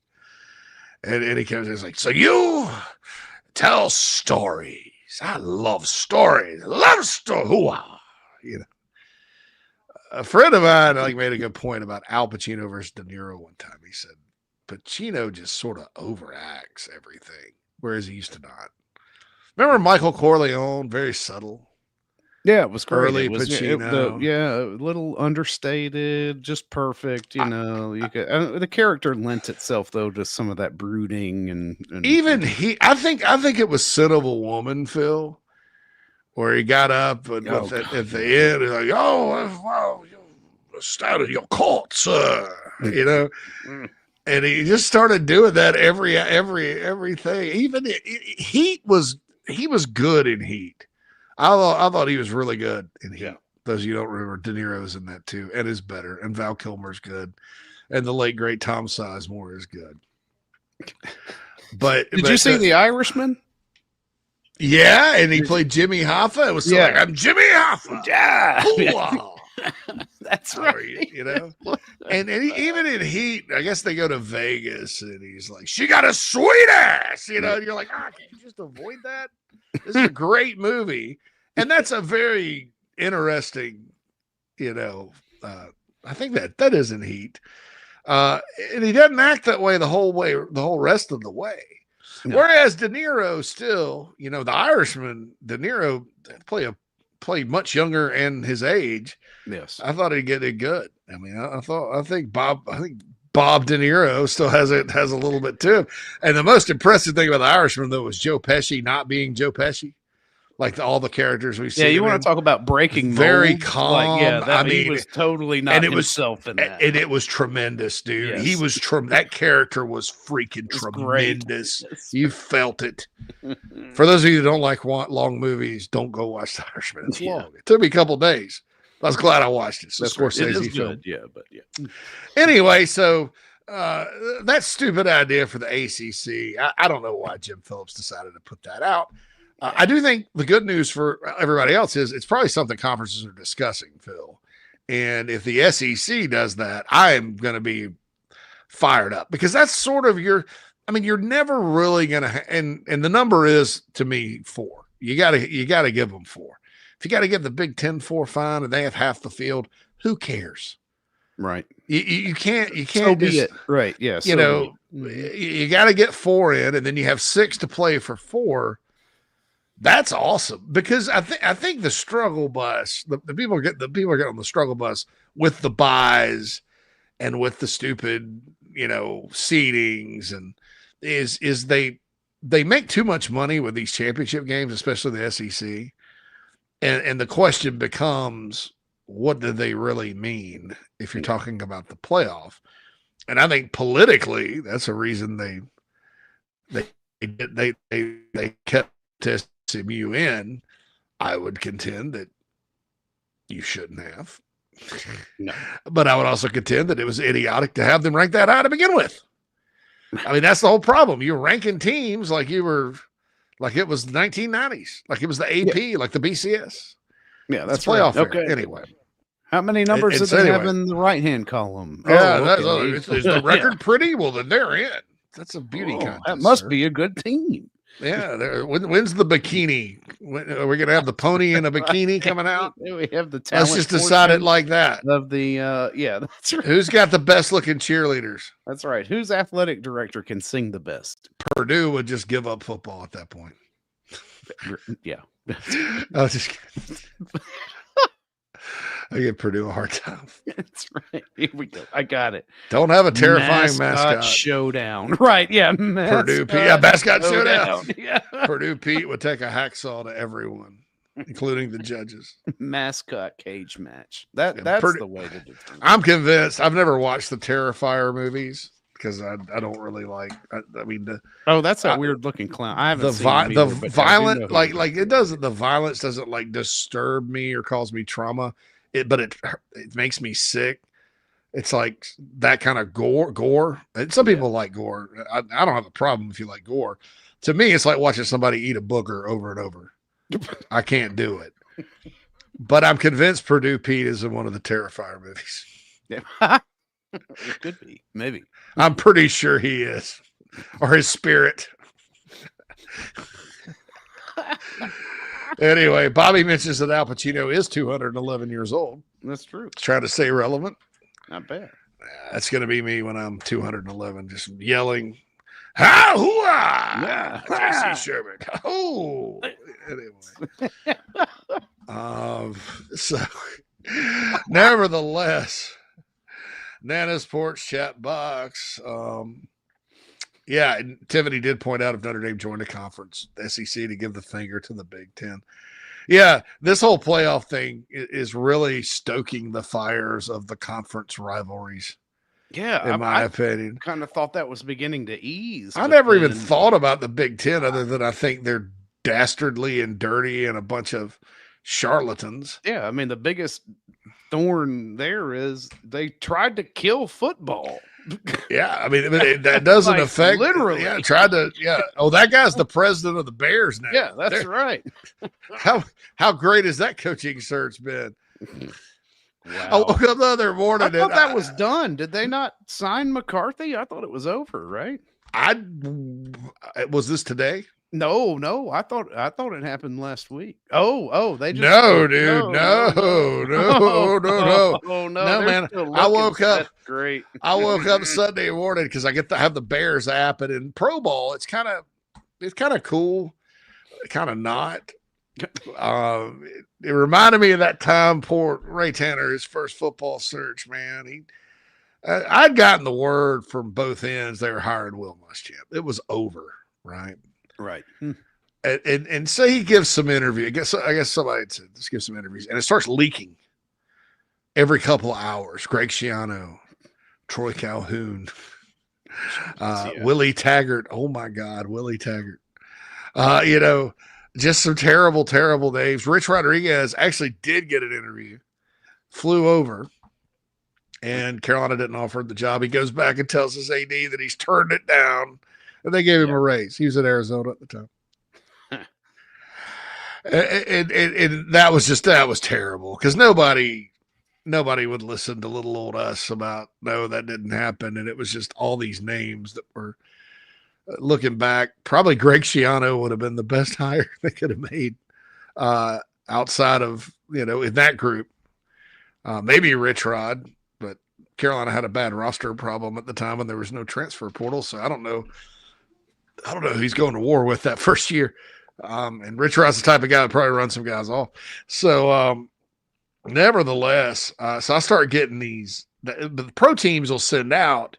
And he comes in, he's like, so you tell stories. I love stories. A friend of mine made a good point about Al Pacino versus De Niro one time. He said Pacino just sort of overacts everything, whereas he used to not. Remember Michael Corleone? Very subtle. Yeah, it was great. Early Pacino. A little understated, just perfect. The character lent itself though to some of that brooding and even I think it was Sin of a Woman, Phil, where he got up and at the end, he's like, well, you started your court, sir. And he just started doing that everything. Even Heat he was good in Heat. I thought he was really good in Heat. Yeah. Those of you don't remember, De Niro's in that too, and is better. And Val Kilmer's good, and the late great Tom Sizemore is good. But did you see The Irishman? Yeah, and he played Jimmy Hoffa. It was like, I'm Jimmy Hoffa. Yeah. That's right. And even in Heat, I guess they go to Vegas, and he's like, she got a sweet ass, and you're like, can you just avoid that? This is a great movie. And that's a very interesting, I think that is in Heat. And he doesn't act that way the whole rest of the way. No. Whereas De Niro still, the Irishman, De Niro played much younger and his age. Yes. I thought he'd get it good. I mean, I think Bob De Niro still has a little bit too. And the most impressive thing about The Irishman though was Joe Pesci not being Joe Pesci. Like all the characters we see. Yeah, you want to talk about breaking very molds? calm. He was totally not himself in that. And it was tremendous, dude. Yes. He was that character was freaking tremendous. Yes. You felt it. For those of you that don't like long movies, don't go watch The Irishman. It's long. It took me a couple of days. I was glad I watched it. So Scorsese film. Yeah. Anyway, so that stupid idea for the ACC. I don't know why Jim Phillips decided to put that out. I do think the good news for everybody else is it's probably something conferences are discussing, Phil. And if the SEC does that, I am going to be fired up because that's sort of you're never really going to, and the number is to me 4. You got to give them 4. If you got to give the Big Ten 4 fine and they have half the field, who cares? Right. You can't so be it. Right. Yeah. You got to get 4 in, and then you have 6 to play for 4. That's awesome because I think the struggle bus, the people are getting on the struggle bus with the buys and with the stupid, seedings and is they make too much money with these championship games, especially the SEC. And the question becomes, what do they really mean if you're talking about the playoff? And I think politically, that's a reason they kept SMU in. I would contend that you shouldn't have. No. But I would also contend that it was idiotic to have them rank that high to begin with. I mean, that's the whole problem. You're ranking teams like it was 1990s, like it was the AP, like the BCS. Yeah, that's playoff. Right. Okay. Anyway, how many numbers do they have in the right-hand column? Yeah, is the record pretty? Well, then they're in. That's a beauty contest. That must be a good team. Yeah, when's the bikini? Are we gonna have the pony in a bikini coming out? We have the talent. Let's just decide it like that. Of the yeah, that's right. Who's got the best looking cheerleaders? That's right. Whose athletic director can sing the best? Purdue would just give up football at that point. Yeah. I was just kidding. I give Purdue a hard time. That's right. Here we go. I got it. Don't have a terrifying mascot. Showdown. Right. Yeah. Purdue Pete. Yeah, mascot showdown. Yeah. Purdue Pete would take a hacksaw to everyone, including the judges. Mascot cage match. That's the way to do it. I'm convinced. I've never watched the Terrifier movies because I don't really like. I mean, that's a weird looking clown. I haven't seen the violent like it doesn't. The violence doesn't like disturb me or cause me trauma. But it makes me sick. It's like that kind of gore. And some people like gore. I don't have a problem if you like gore. To me, it's like watching somebody eat a booger over and over. I can't do it. But I'm convinced Purdue Pete is in one of the Terrifier movies. Yeah. It could be. Maybe. I'm pretty sure he is. Or his spirit. Anyway, Bobby mentions that Al Pacino is 211 years old. That's true. He's trying to stay relevant. Not bad. That's going to be me when I'm 211, just yelling, "Ha hooah!" Yeah. JC Shurburtt. Oh, anyway. So, nevertheless, Nana's Porch chat box. Yeah, and Tiffany did point out if Notre Dame joined a conference, the SEC, to give the finger to the Big Ten. Yeah, this whole playoff thing is really stoking the fires of the conference rivalries. Yeah, in my opinion. Kind of thought that was beginning to ease. I never even thought about the Big Ten other than I think they're dastardly and dirty and a bunch of charlatans. Yeah, I mean, the biggest thorn there is they tried to kill football. Yeah, I mean that doesn't like, affect literally. Yeah, tried to. Yeah. Oh, that guy's the president of the Bears now. Yeah, that's right. How great has that coaching search been? Wow. I woke up the other morning. I thought that was done. Did they not sign McCarthy? I thought it was over. Right? Was this today? No. I thought it happened last week. Oh, they just no, dude, no, man. I woke up. Great. I woke up Sunday morning because I get to have the Bears app, and in Pro Bowl, it's kind of cool, kind of not. It reminded me of that time poor Ray Tanner, his first football search. Man, I'd gotten the word from both ends they were hiring Will Muschamp. It was over, right? Right. And so he gives some interview. I guess somebody said, let's give some interviews. And it starts leaking every couple of hours. Greg Schiano, Troy Calhoun, Willie Taggart. Oh my God, Willie Taggart. Just some terrible, terrible names. Rich Rodriguez actually did get an interview, flew over, and Carolina didn't offer the job. He goes back and tells his AD that he's turned it down. And they gave him a raise. He was in Arizona at the time. and that was terrible because nobody would listen to little old us about, no, that didn't happen. And it was just all these names that were looking back. Probably Greg Schiano would have been the best hire they could have made outside of, in that group. Maybe Rich Rod, but Carolina had a bad roster problem at the time when there was no transfer portal. So I don't know who he's going to war with that first year. And Rich Rod's the type of guy that probably run some guys off. So, nevertheless, so I start getting these, but the pro teams will send out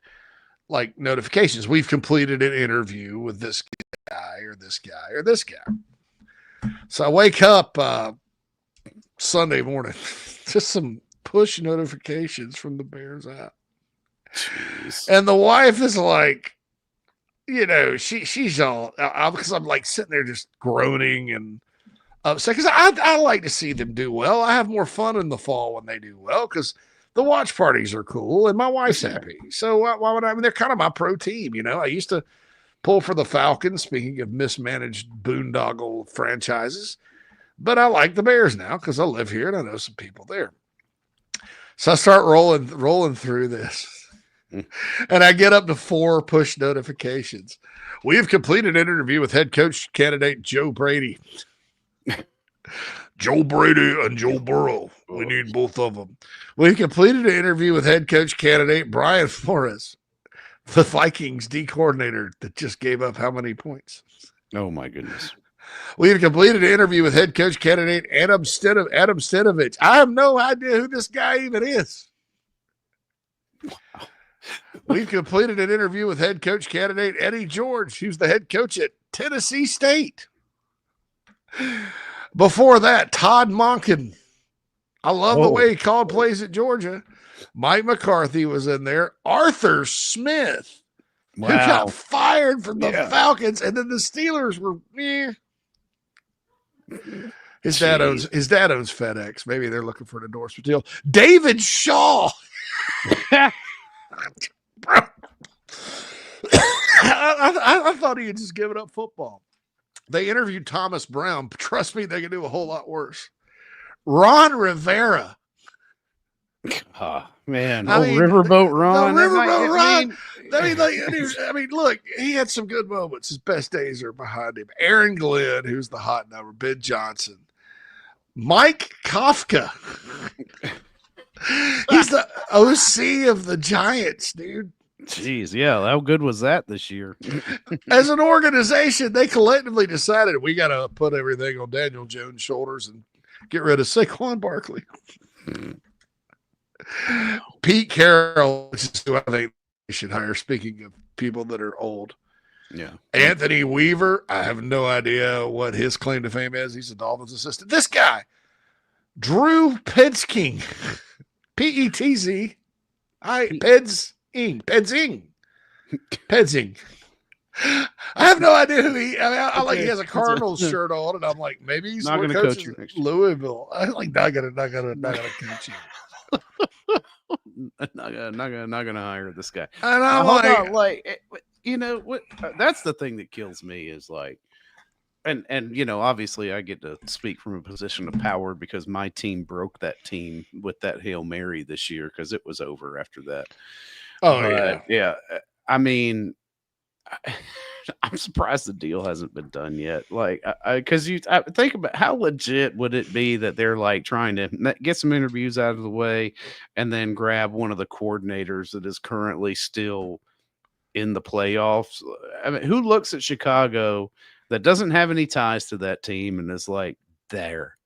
like notifications. We've completed an interview with this guy or this guy or this guy. So I wake up Sunday morning, just some push notifications from the Bears app. Jeez. And the wife is like, she's all, because I'm like sitting there just groaning and upset because I like to see them do well. I have more fun in the fall when they do well because the watch parties are cool and my wife's happy. So why would I mean, they're kind of my pro team, I used to pull for the Falcons, speaking of mismanaged boondoggle franchises, but I like the Bears now because I live here and I know some people there. So I start rolling through this. And I get up to 4 push notifications. We have completed an interview with head coach candidate Joe Brady. Joe Brady and Joe Burrow. We need both of them. We've completed an interview with head coach candidate Brian Flores, the Vikings D coordinator that just gave up how many points? Oh, my goodness. We've completed an interview with head coach candidate Adam Stenovich. I have no idea who this guy even is. We've completed an interview with head coach candidate Eddie George, who's the head coach at Tennessee State. Before that, Todd Monken. I love the way he called plays at Georgia. Mike McCarthy was in there. Arthur Smith, who got fired from the Falcons, and then the Steelers were His dad owns FedEx. Maybe they're looking for an endorsement deal. David Shaw. I thought he had just given up football. They interviewed Thomas Brown. Trust me, they can do a whole lot worse. Ron Rivera. Man, Riverboat Ron. Riverboat Ron. I mean, look, he had some good moments. His best days are behind him. Aaron Glenn, who's the hot number. Ben Johnson. Mike Kafka. He's the OC of the Giants, dude. Jeez, yeah. How good was that this year? As an organization, they collectively decided we got to put everything on Daniel Jones' shoulders and get rid of Saquon Barkley. Pete Carroll, which is who I think they should hire, speaking of people that are old. Yeah. Anthony Weaver, I have no idea what his claim to fame is. He's a Dolphins assistant. This guy, Drew Pedsking, P-E-T-Z, Pedzing. I have no idea who he. I like he has a Cardinals shirt on, and I'm like, maybe he's not going to coach you next year. Louisville. I'm like, not gonna coach you. not gonna hire this guy. And I'm you know what? That's the thing that kills me is like, and you know, obviously I get to speak from a position of power because my team broke that team with that Hail Mary this year because it was over after that. Yeah. I mean, I'm surprised the deal hasn't been done yet. Like, because I think about how legit would it be that they're like trying to get some interviews out of the way and then grab one of the coordinators that is currently still in the playoffs. I mean, who looks at Chicago that doesn't have any ties to that team and is like, there.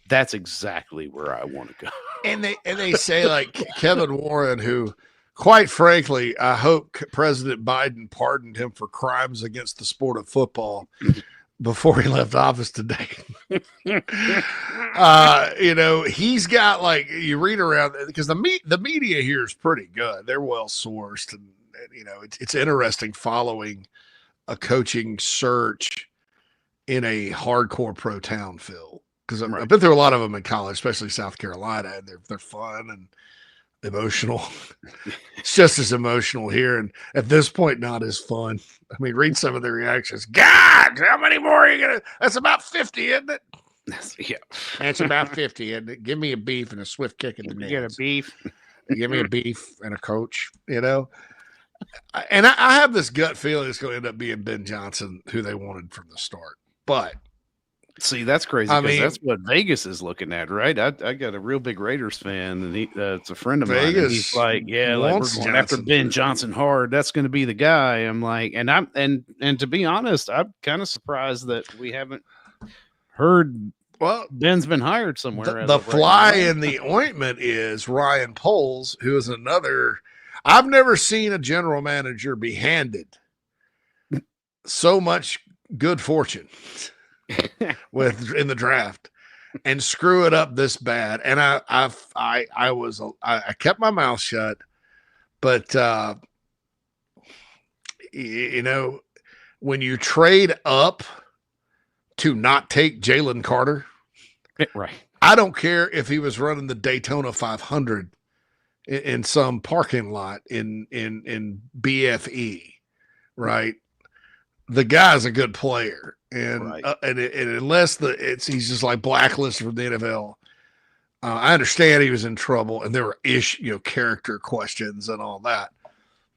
That's exactly where I want to go. And they say like Kevin Warren, who, quite frankly, I hope President Biden pardoned him for crimes against the sport of football before he left office today. You know, he's got like, you read around because the media here is pretty good. They're well sourced, and you know, it's interesting following a coaching search in a hardcore pro town, Phil. Because I've been through a lot of them in college, especially South Carolina, and they're fun and emotional. It's just as emotional here, and at this point, not as fun. I mean, read some of the reactions. God, how many more are you gonna? That's about 50, isn't it? Yeah, that's about 50, isn't it? Give me a beef and a swift kick in the nuts. Get a beef. Give me a beef and a coach. You know. And I have this gut feeling it's going to end up being Ben Johnson, who they wanted from the start. But see, that's crazy. I mean, that's what Vegas is looking at, right? I got a real big Raiders fan, and it's a friend of mine. And he's like, yeah, like we're going after Ben Johnson hard. That's going to be the guy. I'm like, and to be honest, I'm kind of surprised that we haven't heard. Well, Ben's been hired somewhere. The fly in the ointment is Ryan Poles, who is another. I've never seen a general manager be handed so much good fortune in the draft and screw it up this bad. And I kept my mouth shut, but you know, when you trade up to not take Jalen Carter, right? I don't care if he was running the Daytona 500 in some parking lot in BFE, right? The guy's a good player, and unless he's just like blacklisted from the NFL, I understand he was in trouble and there were character questions and all that,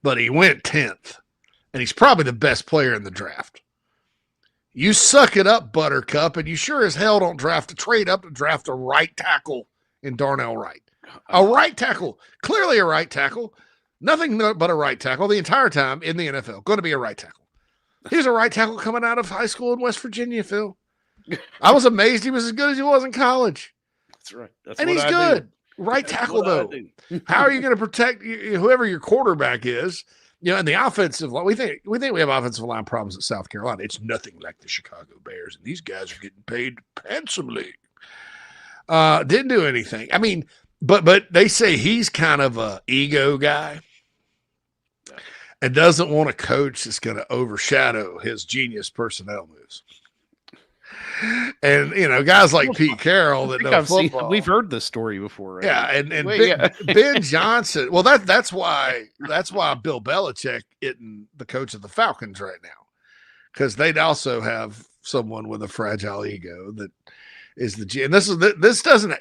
but he went 10th and he's probably the best player in the draft. You suck it up, Buttercup, and you sure as hell don't trade up to draft a right tackle in Darnell Wright. A right tackle, clearly a right tackle, nothing but a right tackle the entire time in the NFL. Going to be a right tackle. He's a right tackle coming out of high school in West Virginia, Phil. I was amazed he was as good as he was in college. That's right. And he's good. Right tackle, though. How are you going to protect whoever your quarterback is? And the offensive line, we think we have offensive line problems at South Carolina. It's nothing like the Chicago Bears, and these guys are getting paid handsomely. Didn't do anything. I mean, but they say he's kind of a ego guy and doesn't want a coach that's going to overshadow his genius personnel moves. And guys like Pete Carroll that know football. We've heard this story before, right? Yeah, and Ben Johnson. Well, that's why Bill Belichick isn't the coach of the Falcons right now, because they'd also have someone with a fragile ego that is the. And this doesn't.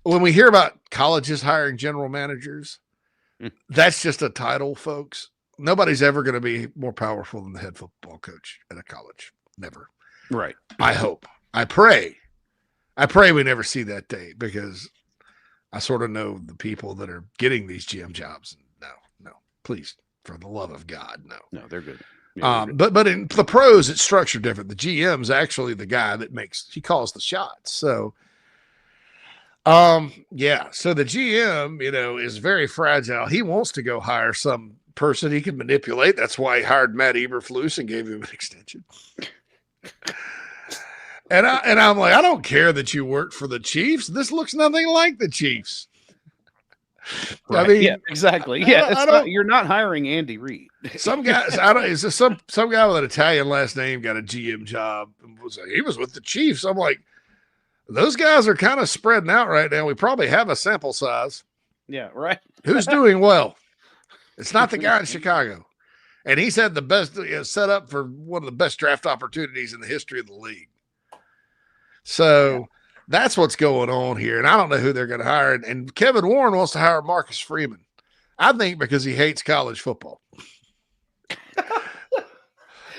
When we hear about colleges hiring general managers, that's just a title, folks. Nobody's ever going to be more powerful than the head football coach at a college. Never. Right. I hope. I pray we never see that day, because I sort of know the people that are getting these GM jobs. No, please, for the love of God, no. No, they're good. Yeah, but in the pros, it's structured different. The GM's actually the guy that he calls the shots. So, so the GM, is very fragile. He wants to go hire some person he can manipulate. That's why he hired Matt Eberflus and gave him an extension. And I'm like, I don't care that you worked for the Chiefs. This looks nothing like the Chiefs. Right. I mean, yeah, exactly. Yeah, you're not hiring Andy Reid. Some guys, it's just some guy with an Italian last name got a GM job. He was with the Chiefs. I'm like, those guys are kind of spreading out right now. We probably have a sample size. Yeah, right. Who's doing well? It's not the guy in Chicago. And he's had the best set up for one of the best draft opportunities in the history of the league. So that's what's going on here. And I don't know who they're going to hire. And Kevin Warren wants to hire Marcus Freeman. I think because he hates college football.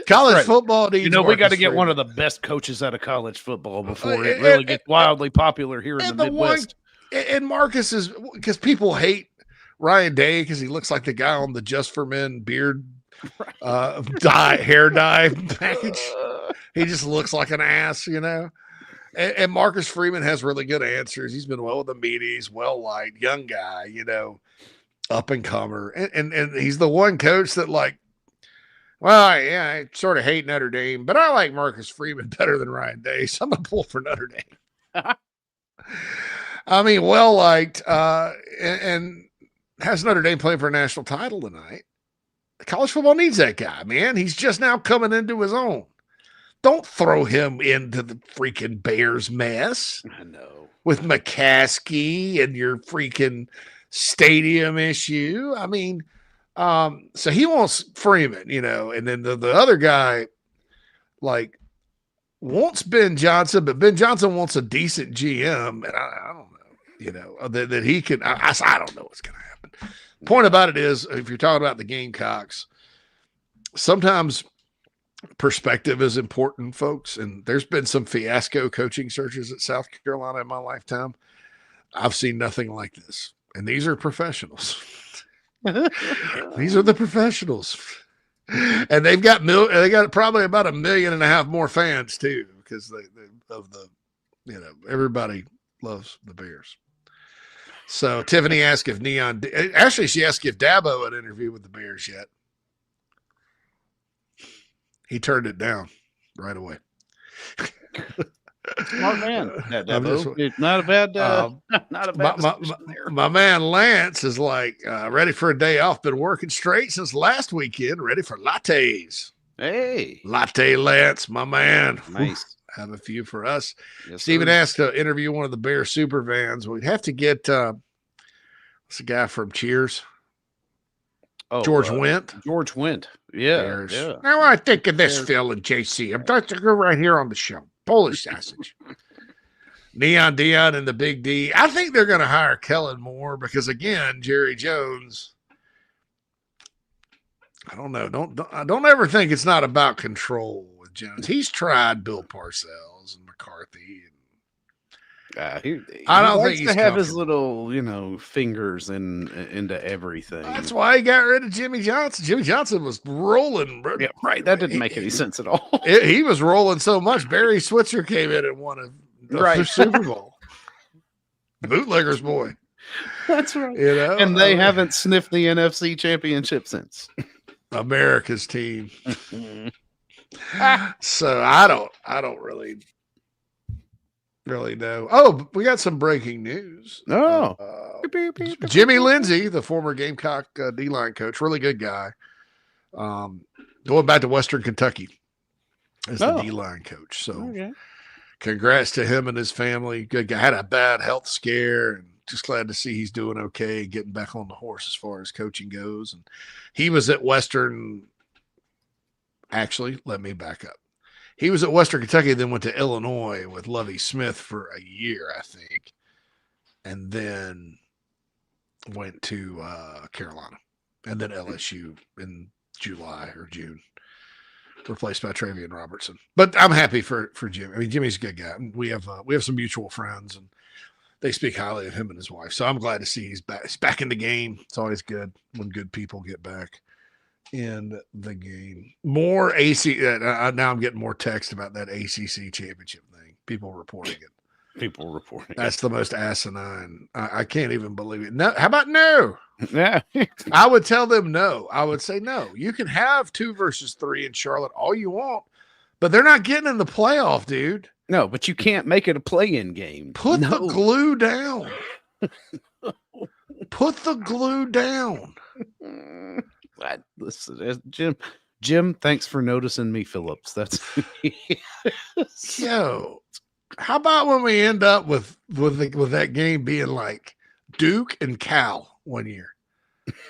College football needs we got to get one of the best coaches out of college football before it really gets wildly popular here in the Midwest. And Marcus is, because people hate Ryan Day because he looks like the guy on the Just for Men beard hair dye package. He just looks like an ass, And Marcus Freeman has really good answers. He's been well with the media. Well liked, young guy, up and comer. And he's the one coach that I sort of hate Notre Dame, but I like Marcus Freeman better than Ryan Day. So I'm going to pull for Notre Dame. I mean, well liked, and has Notre Dame playing for a national title tonight. College football needs that guy, man. He's just now coming into his own. Don't throw him into the freaking Bears mess. I know. With McCaskey and your freaking stadium issue. I mean, so he wants Freeman, and then the other guy, wants Ben Johnson, but Ben Johnson wants a decent GM, and I don't know, that he can. I don't know what's going to happen. Point about it is, if you're talking about the Gamecocks, sometimes perspective is important, folks. And there's been some fiasco coaching searches at South Carolina in my lifetime. I've seen nothing like this. And these are professionals. These are the professionals. And they got probably about 1.5 million more fans too, because everybody loves the Bears. So Tiffany asked if she asked if Dabo had interviewed with the Bears yet. He turned it down right away. Smart man. Not a bad. Not a bad. My man Lance is ready for a day off. Been working straight since last weekend. Ready for lattes. Hey, latte Lance, my man. Nice. Have a few for us. Yes, Steven asked to interview one of the Bear super vans. We'd have to get what's the guy from Cheers? George Wendt. George Wendt. Yeah. Now I think of this, Phil and JC. I'm about to go right here on the show. Polish sausage. Neon Dion and the Big D. I think they're going to hire Kellen Moore because, again, Jerry Jones. I don't know. Don't ever think it's not about control with Jones. He's tried Bill Parcells and McCarthy. He I don't likes think to he's have his little, fingers into everything. That's why he got rid of Jimmy Johnson. Jimmy Johnson was rolling. Bro. Yeah, right. That didn't make any sense at all. He was rolling so much. Barry Switzer came in and won a Super Bowl. Bootlegger's boy. That's right. And they haven't sniffed the NFC championship since. America's team. So I don't really know. Oh, we got some breaking news. Jimmy Lindsay, the former Gamecock D-line coach, really good guy. Going back to Western Kentucky as the D-line coach. So congrats to him and his family. Good guy. Had a bad health scare, and just glad to see he's doing okay, getting back on the horse as far as coaching goes. And he was at Western. Actually, let me back up. He was at Western Kentucky, then went to Illinois with Lovie Smith for a year, I think, and then went to Carolina, and then LSU in July or June, replaced by Travian Robertson. But I'm happy for Jimmy. I mean, Jimmy's a good guy. We have some mutual friends, and they speak highly of him and his wife. So I'm glad to see he's back. He's back in the game. It's always good when good people get back in the game. More AC. Now I'm getting more text about that ACC championship thing. People reporting it. That's the most asinine. I can't even believe it. No, how about no? Yeah. I would tell them no. I would say no. You can have 2 versus 3 in Charlotte all you want, but they're not getting in the playoff, dude. No, but you can't make it a play-in game. Put the glue down. Put the glue down. Listen, Jim, thanks for noticing me, Phillips. That's Yo, how about when we end up with that game being like Duke and Cal one year,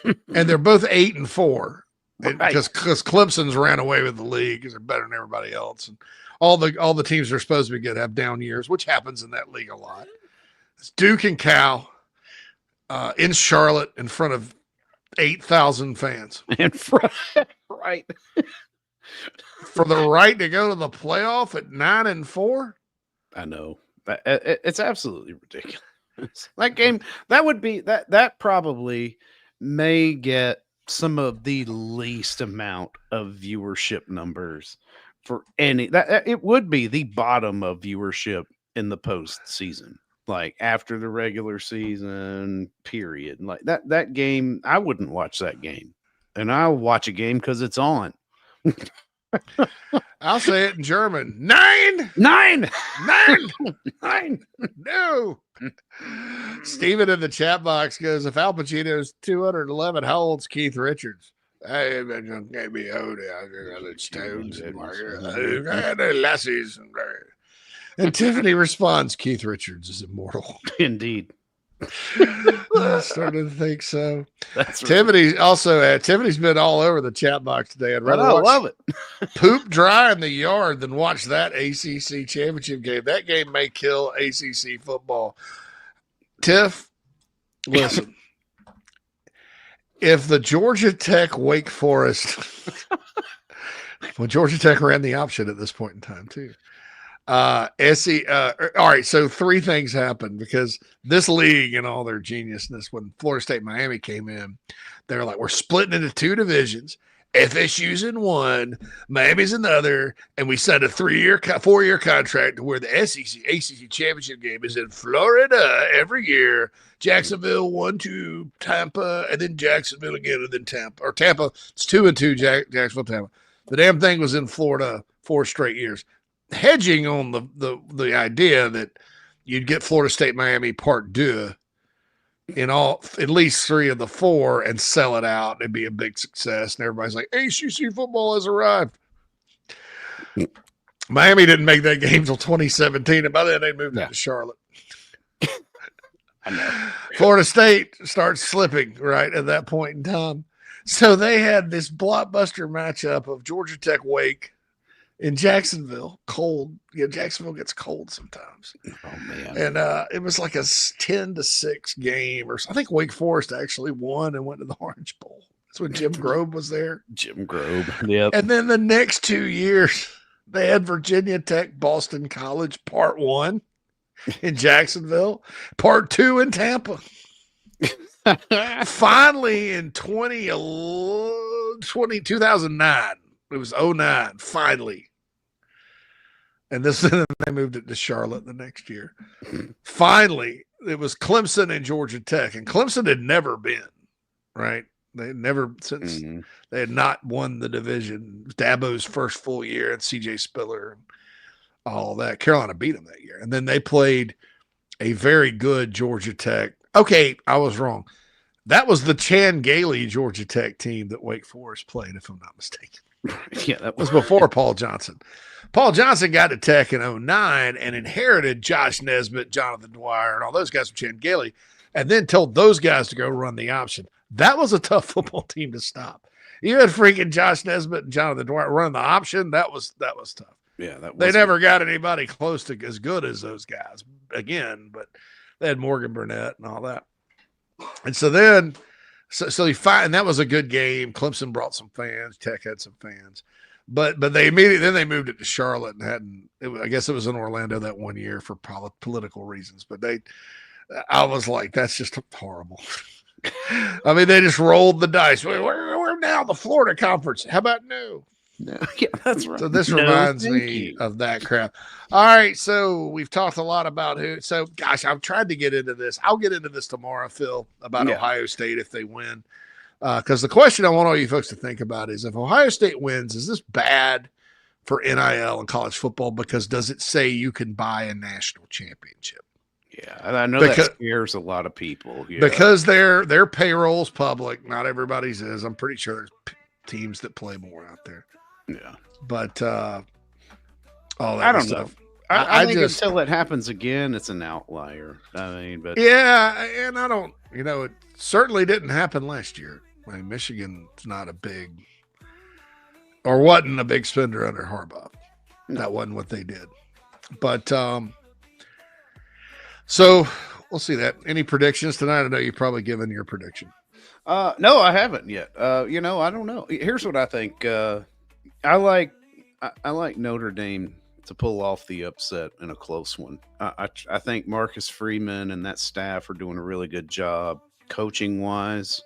and they're both 8-4, because Clemson's ran away with the league because they're better than everybody else, and all the teams are supposed to be good have down years, which happens in that league a lot. It's Duke and Cal in Charlotte in front of 8,000 fans. Right. For the right to go to the playoff at 9-4. I know. It's absolutely ridiculous. That game, that probably may get some of the least amount of viewership numbers for any. It would be the bottom of viewership in the postseason. Like after the regular season period, like that game, I wouldn't watch that game, and I'll watch a game because it's on. I'll say it in German. Nine. No. Steven in the chat box goes, if Al Pacino's 211, how old's Keith Richards? Hey, gave me stones and lassies and Tiffany responds, Keith Richards is immortal. Indeed. I started to think so. That's Tiffany also Tiffany's been all over the chat box today. I'd rather love it. Poop dry in the yard than watch that ACC championship game. That game may kill ACC football. Tiff, listen. If the Georgia Tech Wake Forest, well, Georgia Tech ran the option at this point in time too. All right, so 3 things happened because this league and all their geniusness, when Florida State Miami came in, they were like, we're splitting into 2 divisions. FSU's in one, Miami's in the other, and we signed a 4-year contract to where the ACC championship game is in Florida every year. Jacksonville 1-2, Tampa, and then Jacksonville again, and then Tampa. Or Tampa, it's 2-2, Jacksonville, Tampa. The damn thing was in Florida 4 straight years. Hedging on the idea that you'd get Florida State Miami Part 2 in at least 3 of the 4 and sell it out. It'd be a big success. And everybody's like, ACC football has arrived. Miami didn't make that game until 2017. And by then they moved out to Charlotte. I know. Florida State starts slipping right at that point in time. So they had this blockbuster matchup of Georgia Tech Wake in Jacksonville. Cold. Jacksonville gets cold sometimes. Oh man. And it was like a 10-6 game, or I think Wake Forest actually won and went to the Orange Bowl. That's when Jim Grobe was there. Jim Grobe. Yep. And then the next 2 years, they had Virginia Tech, Boston College, part 1 in Jacksonville, part 2 in Tampa. Finally, in 2009, it was 2009, finally. And then they moved it to Charlotte the next year. Finally, it was Clemson and Georgia Tech. And Clemson had never been, right? They had never, since they had not won the division. Dabo's first full year, and CJ Spiller and all that. Carolina beat them that year. And then they played a very good Georgia Tech. Okay, I was wrong. That was the Chan Gailey Georgia Tech team that Wake Forest played, if I'm not mistaken. Yeah, that was before Paul Johnson. Paul Johnson got to Tech in 2009 and inherited Josh Nesbitt, Jonathan Dwyer, and all those guys from Chan Gailey, and then told those guys to go run the option. That was a tough football team to stop. You had freaking Josh Nesbitt and Jonathan Dwyer running the option. That was tough. Yeah, they never got anybody close to as good as those guys again, but they had Morgan Burnett and all that. And so then, so you find, and that was a good game. Clemson brought some fans. Tech had some fans, but they immediately then they moved it to Charlotte and I guess it was in Orlando that one year for political reasons. But I was like, that's just horrible. I mean, they just rolled the dice. We're now the Florida Conference. How about no? No, yeah, that's right. So this reminds me of that crap. All right, so we've talked a lot about who. So, gosh, I've tried to get into this. I'll get into this tomorrow, Phil, about Ohio State if they win. Because the question I want all you folks to think about is, if Ohio State wins, is this bad for NIL and college football? Because does it say you can buy a national championship? Yeah, I know that scares a lot of people. Yeah. Because their payroll's public. Not everybody's is. I'm pretty sure there's teams that play more out there. Yeah, but all that I don't stuff. know. I think just, until it happens again, it's an outlier. I mean, but yeah, and I don't. It certainly didn't happen last year. I mean, Michigan's not a big, or wasn't a big spender under Harbaugh. That wasn't what they did. But so we'll see that. Any predictions tonight? I know you've probably given your prediction. No, I haven't yet. I don't know. Here's what I think. I like Notre Dame to pull off the upset in a close one. I think Marcus Freeman and that staff are doing a really good job coaching wise.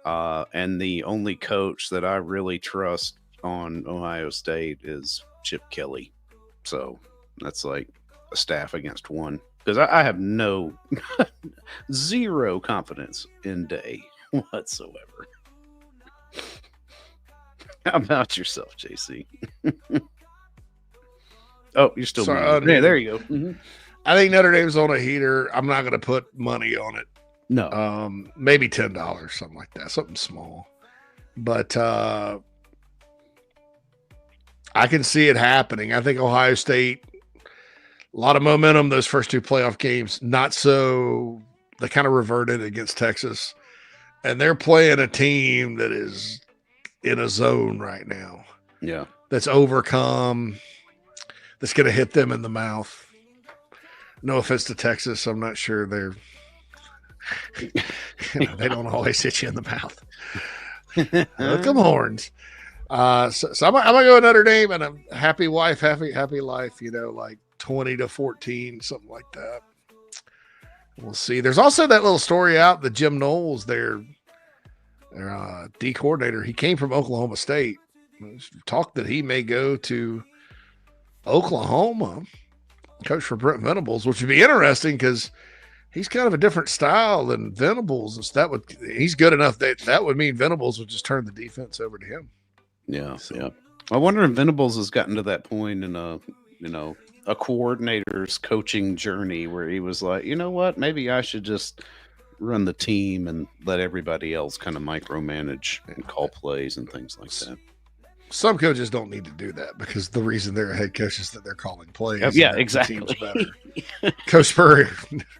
And the only coach that I really trust on Ohio State is Chip Kelly. So that's like a staff against one, because I have zero confidence in Day whatsoever. How about yourself, JC? Oh, you're still yeah, there you go. Mm-hmm. I think Notre Dame's on a heater. I'm not going to put money on it. No. Maybe $10, something like that, something small. But I can see it happening. I think Ohio State, a lot of momentum those first two playoff games. Not so, they kind of reverted against Texas. And they're playing a team that is in a zone right now. Yeah. That's overcome, that's going to hit them in the mouth. No offense to Texas. I'm not sure they don't always hit you in the mouth. Look 'em horns. So I'm going to go with Notre Dame, and a happy wife, happy life, like 20-14, something like that. We'll see. There's also that little story out that Jim Knowles, their D coordinator, he came from Oklahoma State. There's talk that he may go to Oklahoma, coach for Brent Venables, which would be interesting because he's kind of a different style than Venables. He's good enough that would mean Venables would just turn the defense over to him. Yeah, so. Yeah. I wonder if Venables has gotten to that point in a coordinator's coaching journey where he was like, you know what, maybe I should just run the team and let everybody else kind of micromanage and call plays and things like that. Some coaches don't need to do that because the reason they're a head coach is that they're calling plays. Yeah, exactly. Coach Spurrier.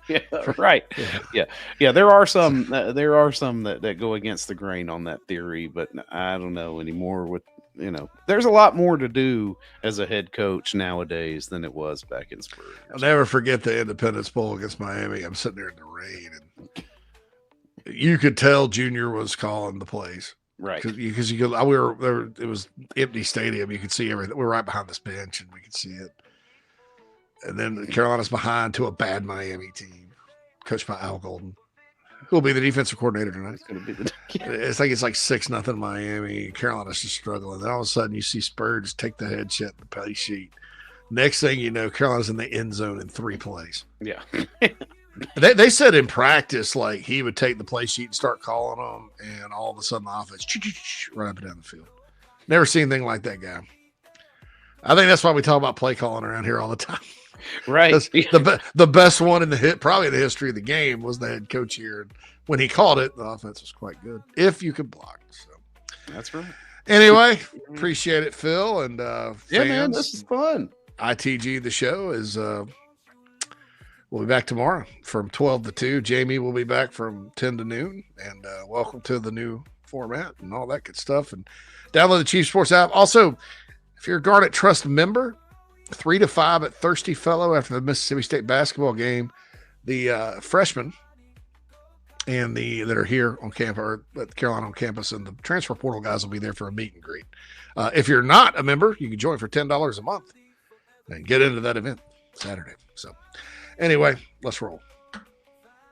Yeah, right. Yeah. There are some that go against the grain on that theory, but I don't know anymore with there's a lot more to do as a head coach nowadays than it was back in spring. I'll never forget the Independence Bowl against Miami. I'm sitting there in the rain, and you could tell Junior was calling the plays. Right. Because you could, we were there, it was empty stadium. You could see everything. We were right behind this bench, and we could see it. And then Carolina's behind to a bad Miami team, coached by Al Golden, who will be the defensive coordinator tonight. It's like 6-0 Miami. Carolina's just struggling. Then all of a sudden, you see Spurs take the head shit, the play sheet. Next thing you know, Carolina's in the end zone in 3 plays. Yeah. They said in practice, like, he would take the play sheet and start calling them, and all of a sudden the offense right up and down the field. Never seen anything like that guy. I think that's why we talk about play calling around here all the time. Right. The best one in probably the history of the game was the head coach here. And when he called it, the offense was quite good if you could block. So that's right. Anyway, appreciate it, Phil. And yeah, man, this is fun. ITG The Show is we'll be back tomorrow from 12 to 2. Jamie will be back from 10 to noon. And welcome to the new format and all that good stuff. And download the Chief Sports app. Also, if you're a Garnet Trust member, 3 to 5 at Thirsty Fellow after the Mississippi State basketball game, the freshmen and that are here on campus, or at Carolina on campus, and the transfer portal guys will be there for a meet and greet. If you're not a member, you can join for $10 a month and get into that event Saturday. So anyway, let's roll.